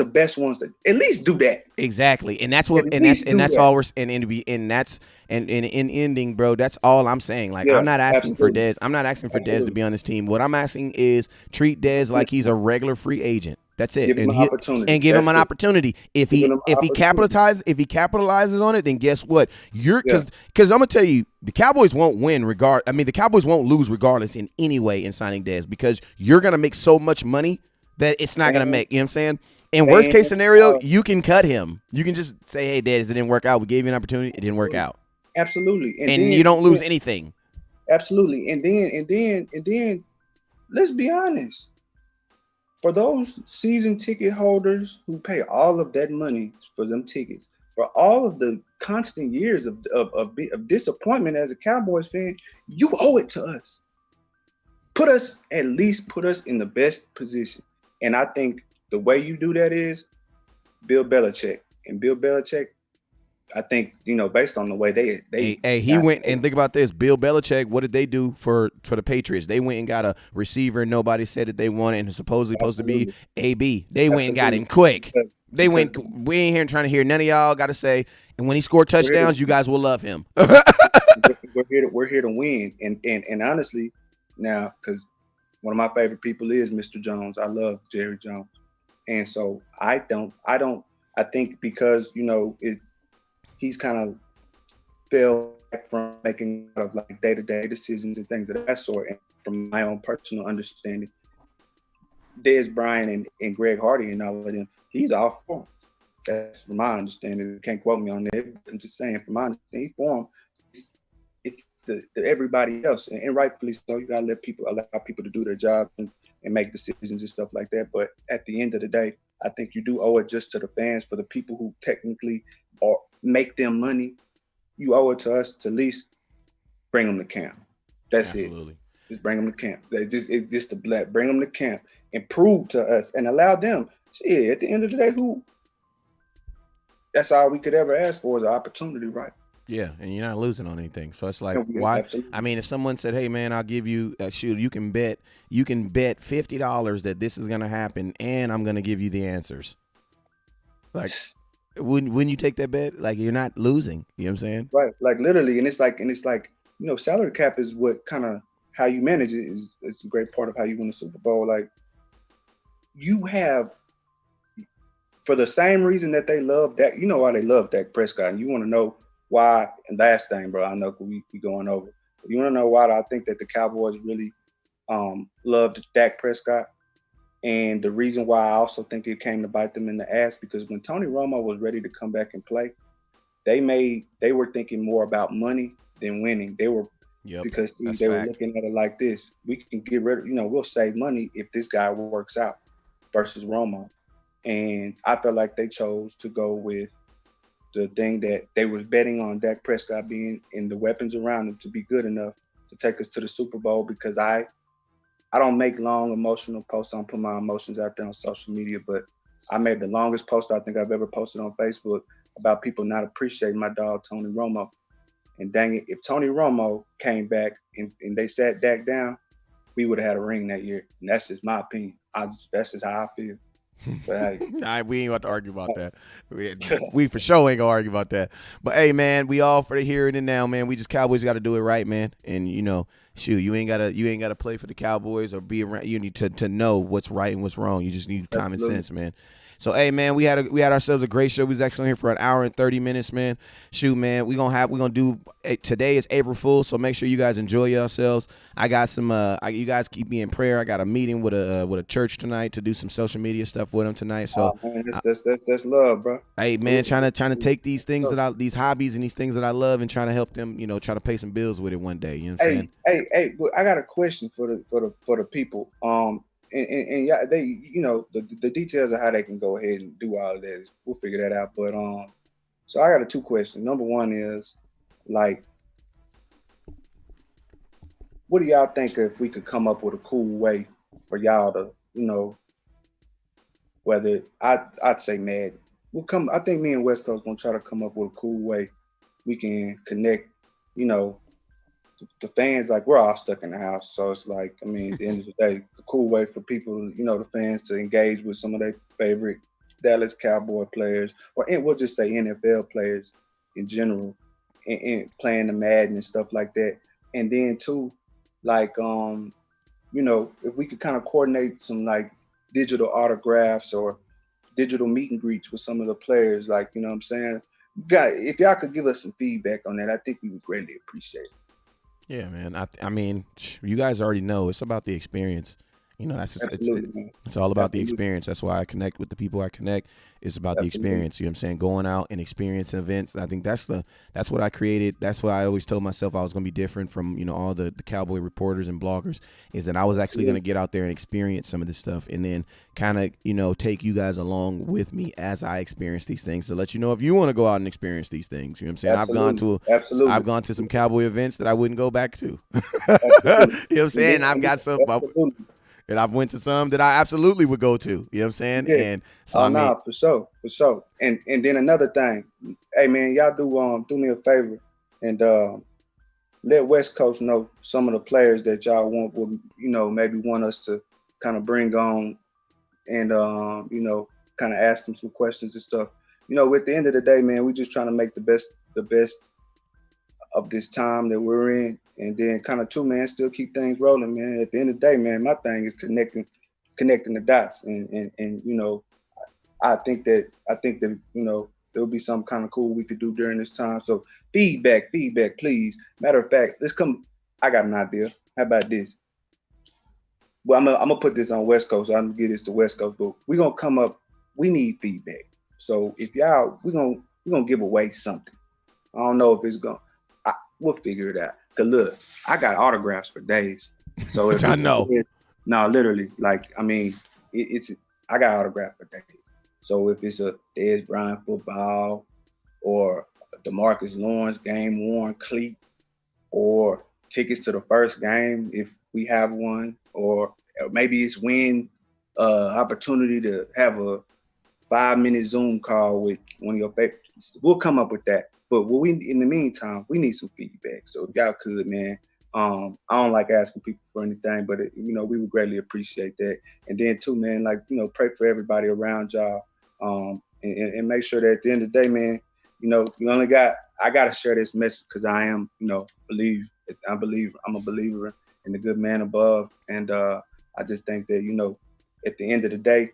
best ones that at least do that. Exactly. And that's what that's all we're in ending, bro. That's all I'm saying. Like I'm not asking for Dez. I'm not asking for Dez to be on this team. What I'm asking is treat Dez like he's a regular free agent. That's it. Give him an opportunity. If he capitalizes on it, then guess what? Because I'm gonna tell you, the Cowboys won't win the Cowboys won't lose regardless in any way in signing Dez, because you're gonna make so much money that it's not going to make, you know what I'm saying? In worst case scenario, you can cut him. You can just say, hey, Dez, it didn't work out. We gave you an opportunity. It didn't work out. Absolutely. And then, you don't lose anything. Absolutely. And then, let's be honest. For those season ticket holders who pay all of that money for them tickets, for all of the constant years of disappointment as a Cowboys fan, you owe it to us. Put us in the best position. And I think the way you do that is Bill Belichick. And Bill Belichick, I think, based on the way he went, and think about this. Bill Belichick, what did they do for the Patriots? They went and got a receiver nobody said that they wanted, and supposedly supposed to be AB. They went and got him quick. We ain't here trying to hear none of y'all got to say. And when he scored touchdowns, you guys will love him. We're here to win. And honestly, now, because one of my favorite people is Mr. Jones. I love Jerry Jones. And so I think because, he's kind of fell back from making a lot of like day-to-day decisions and things of that sort. And from my own personal understanding, Dez Bryant and Greg Hardy and all of them, he's all for him. That's from my understanding. You can't quote me on that. I'm just saying, from my understanding, he's for him. It's the everybody else, and rightfully so. You gotta allow people to do their job and make decisions and stuff like that. But at the end of the day, I think you do owe it just to the fans, for the people who technically or make them money. You owe it to us to at least bring them to camp. That's Absolutely. It. Just bring them to camp. Bring them to camp and prove to us and allow them. Shit, at the end of the day, that's all we could ever ask for is an opportunity, right? Yeah, and you're not losing on anything. So it's like, why? Absolutely. I mean, if someone said, hey, man, I'll give you you can bet $50 that this is going to happen, and I'm going to give you the answers. Like, wouldn't you take that bet? Like, you're not losing. You know what I'm saying? Right. Like, literally. And it's like, salary cap is what kind of how you manage it is. It's a great part of how you win the Super Bowl. Like, you have, for the same reason that they love that, why they love Dak Prescott, and you want to know why. And last thing, bro, I know we going over, You want to know why I think that the Cowboys really loved Dak Prescott? And the reason why I also think it came to bite them in the ass, because when Tony Romo was ready to come back and play, they were thinking more about money than winning. They were because they were looking at it like this: we can get rid of, we'll save money if this guy works out versus Romo. And I felt like they chose to go with the thing that they was betting on Dak Prescott being and the weapons around him to be good enough to take us to the Super Bowl. Because I don't make long emotional posts. I don't put my emotions out there on social media, but I made the longest post I think I've ever posted on Facebook about people not appreciating my dog Tony Romo. And dang it, if Tony Romo came back and they sat Dak down, we would have had a ring that year. And that's just my opinion. That's just how I feel. But hey, we ain't about to argue about that. We for sure ain't gonna argue about that. But hey, man, we all for the here and now, man. We just Cowboys got to do it right, man. And shoot, you ain't gotta play for the Cowboys or be around. You need to know what's right and what's wrong. You just need common sense, man. So hey, man, we had ourselves a great show. We was actually here for an hour and 30 minutes, man. Shoot, man, we gonna do today is April Fool's, so make sure you guys enjoy yourselves. I got some you guys keep me in prayer. I got a meeting with a church tonight to do some social media stuff with them tonight. So man, that's love, bro. Hey, man, trying to take these things these hobbies and these things that I love and trying to help them, try to pay some bills with it one day. You know what I'm saying? Hey, I got a question for the people. And yeah, they, the details of how they can go ahead and do all of that, we'll figure that out. But so I got two questions. Number one is, like, what do y'all think if we could come up with a cool way for y'all to, whether I'd say Madden. I think me and West Coast gonna try to come up with a cool way we can connect, the fans. Like, we're all stuck in the house, so it's like, I mean, at the end of the day, a cool way for people, the fans to engage with some of their favorite Dallas Cowboy players, and we'll just say NFL players in general, and playing the Madden and stuff like that. And then too, like, if we could kind of coordinate some like digital autographs or digital meet and greets with some of the players, like, you know what I'm saying? If y'all could give us some feedback on that, I think we would greatly appreciate it. Yeah, man. I mean, you guys already know it's about the experience. That's just, it's all about the experience. That's why I connect with the people I connect. It's about the experience. You know what I'm saying? Going out and experiencing events. I think that's what I created. That's why I always told myself I was going to be different from, all the Cowboy reporters and bloggers, is that I was actually going to get out there and experience some of this stuff and then kind of, take you guys along with me as I experience these things to let you know if you want to go out and experience these things. You know what I'm saying? I've gone to some Cowboy events that I wouldn't go back to. You know what I'm saying? I've got some. And I've went to some that I absolutely would go to. You know what I'm saying? Yeah. And so for sure. And then another thing, hey man, y'all do me a favor and let West Coast know some of the players that y'all would maybe want us to kind of bring on and kind of ask them some questions and stuff. At the end of the day, man, we're just trying to make the best of this time that we're in, and then kind of too, man, still keep things rolling, man. At the end of the day, man, my thing is connecting the dots, and I think that there'll be some kind of cool we could do during this time. So feedback, please. Matter of fact, I got an idea. How about this? Well, I'm gonna put this on West Coast. I'm gonna get this to West Coast, but we're gonna come up. We need feedback. So if y'all, we're gonna give away something. I don't know if it's we'll figure it out. Cause look, I got autographs for days. So if I know. No, literally, like, I mean, I got autographs for days. So if it's a Dez Bryant football or a DeMarcus Lawrence game worn cleat or tickets to the first game if we have one, or maybe it's opportunity to have a 5-minute Zoom call with one of your favorites. We'll come up with that. But in the meantime, we need some feedback. So if y'all could, man, I don't like asking people for anything, but we would greatly appreciate that. And then too, man, like, pray for everybody around y'all, and make sure that at the end of the day, man, I got to share this message because I am, I'm a believer in the good man above. And I just think that, at the end of the day,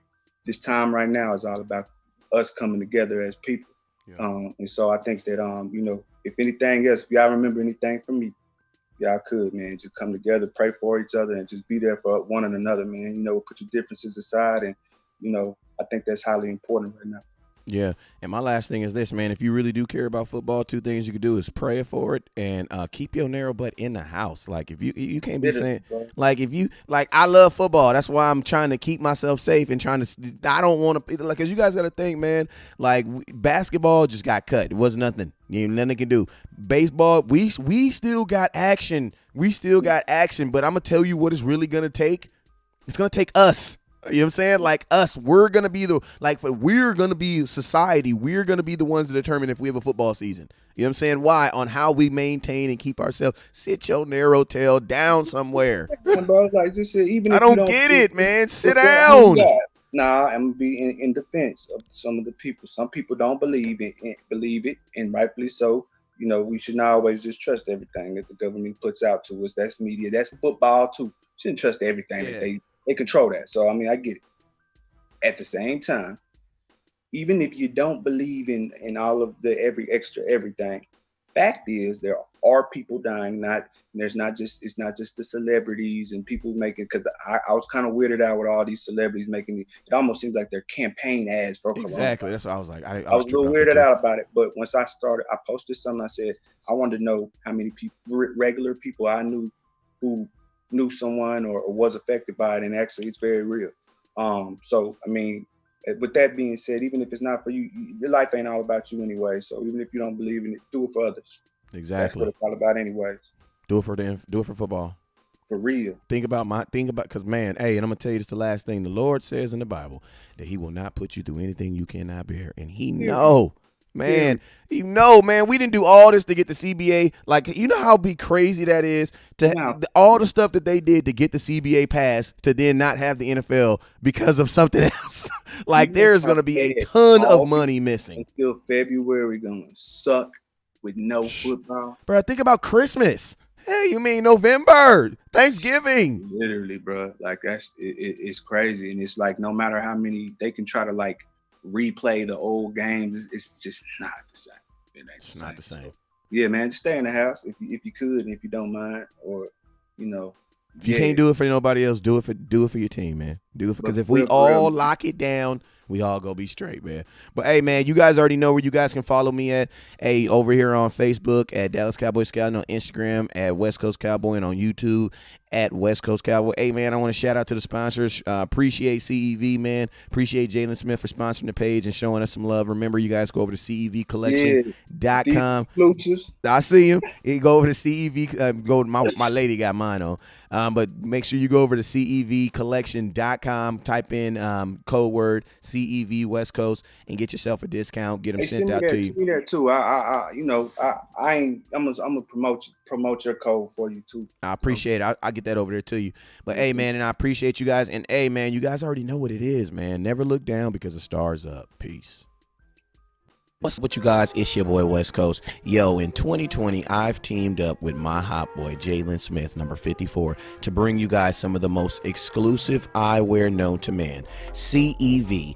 this time right now is all about us coming together as people. Yeah. And so I think that, if anything else, if y'all remember anything from me, y'all could, man, just come together, pray for each other, and just be there for one and another, man. You know, put your differences aside, and you know, I think that's highly important right now. Yeah, and my last thing is this, man. If you really do care about football, two things you can do is pray for it and keep your narrow butt in the house. Like if you can't be saying like if you like I love football. That's why I'm trying to keep myself safe and trying to. I don't want to like, cause you guys got to think, man. Like basketball just got cut. It was nothing. You know, nothing can do. Baseball, we still got action. We still got action. But I'm gonna tell you what it's really gonna take. It's gonna take us. You know what I'm saying? Like us, we're going to be we're going to be society. We're going to be the ones to determine if we have a football season. You know what I'm saying? Why? On how we maintain and keep ourselves. Sit your narrow tail down somewhere. Bro, like just say, even I don't get it, man. Sit down. Nah, I'm going to be in defense of some of the people. Some people don't believe it, and rightfully so. You know, we should not always just trust everything that the government puts out to us. That's media. That's football, too. Shouldn't trust everything that they control that. So, I mean, I get it. At the same time, even if you don't believe in all of the everything, fact is there are people dying. It's not just the celebrities and people making, because I was kind of weirded out with all these celebrities making it almost seems like they're campaign ads for exactly. That's what I was like. I was a little weirded out about it. But once I started, I posted something. I said I wanted to know how many people, regular people I knew who knew someone or was affected by it, and actually it's very real. So I mean, with that being said, even if it's not for you, your life ain't all about you anyway. So even if you don't believe in it, do it for others. Exactly. That's what it's all about anyways. Do it for football. For real. Think about because man, hey, and I'm gonna tell you this, the last thing the Lord says in the Bible, that He will not put you through anything you cannot bear, and He know. Man, you know, man, we didn't do all this to get the CBA. Like, you know how be crazy that is all the stuff that they did to get the CBA passed to then not have the NFL because of something else. Like, there's going to be a ton of money missing. Until February, going to suck with no football. Bro, think about Christmas. Hey, you mean November, Thanksgiving. Literally, bro. Like, it's crazy. And it's like, no matter how many, they can try to, like, replay the old games. It's just not the same. It's not the same. Yeah, man, just stay in the house if you could, and if you don't mind, or you know, if you can't do it for nobody else, do it for your team, man. Do it because if we all lock it down, we all go be straight, man. But hey, man, you guys already know where you guys can follow me at. Hey, over here on Facebook at Dallas Cowboy Scout, and on Instagram at West Coast Cowboy, and on YouTube at West Coast Cowboy. Hey, man, I want to shout out to the sponsors. Appreciate CEV, man. Appreciate Jalen Smith for sponsoring the page and showing us some love. Remember, you guys go over to CEVcollection.com. I see him. You go over to CEV. My lady got mine on. But make sure you go over to CEVcollection.com. Type in code word CEV West Coast and get yourself a discount. Get them sent out to you. Send me that too. I'm gonna promote your code for you too. I appreciate it. I'll get that over there to you. But hey, man, and I appreciate you guys. And hey, man, you guys already know what it is, man. Never look down because the star's up. Peace. What's up with you guys? It's your boy West Coast. Yo, in 2020, I've teamed up with my hot boy, Jalen Smith, number 54, to bring you guys some of the most exclusive eyewear known to man. CEV,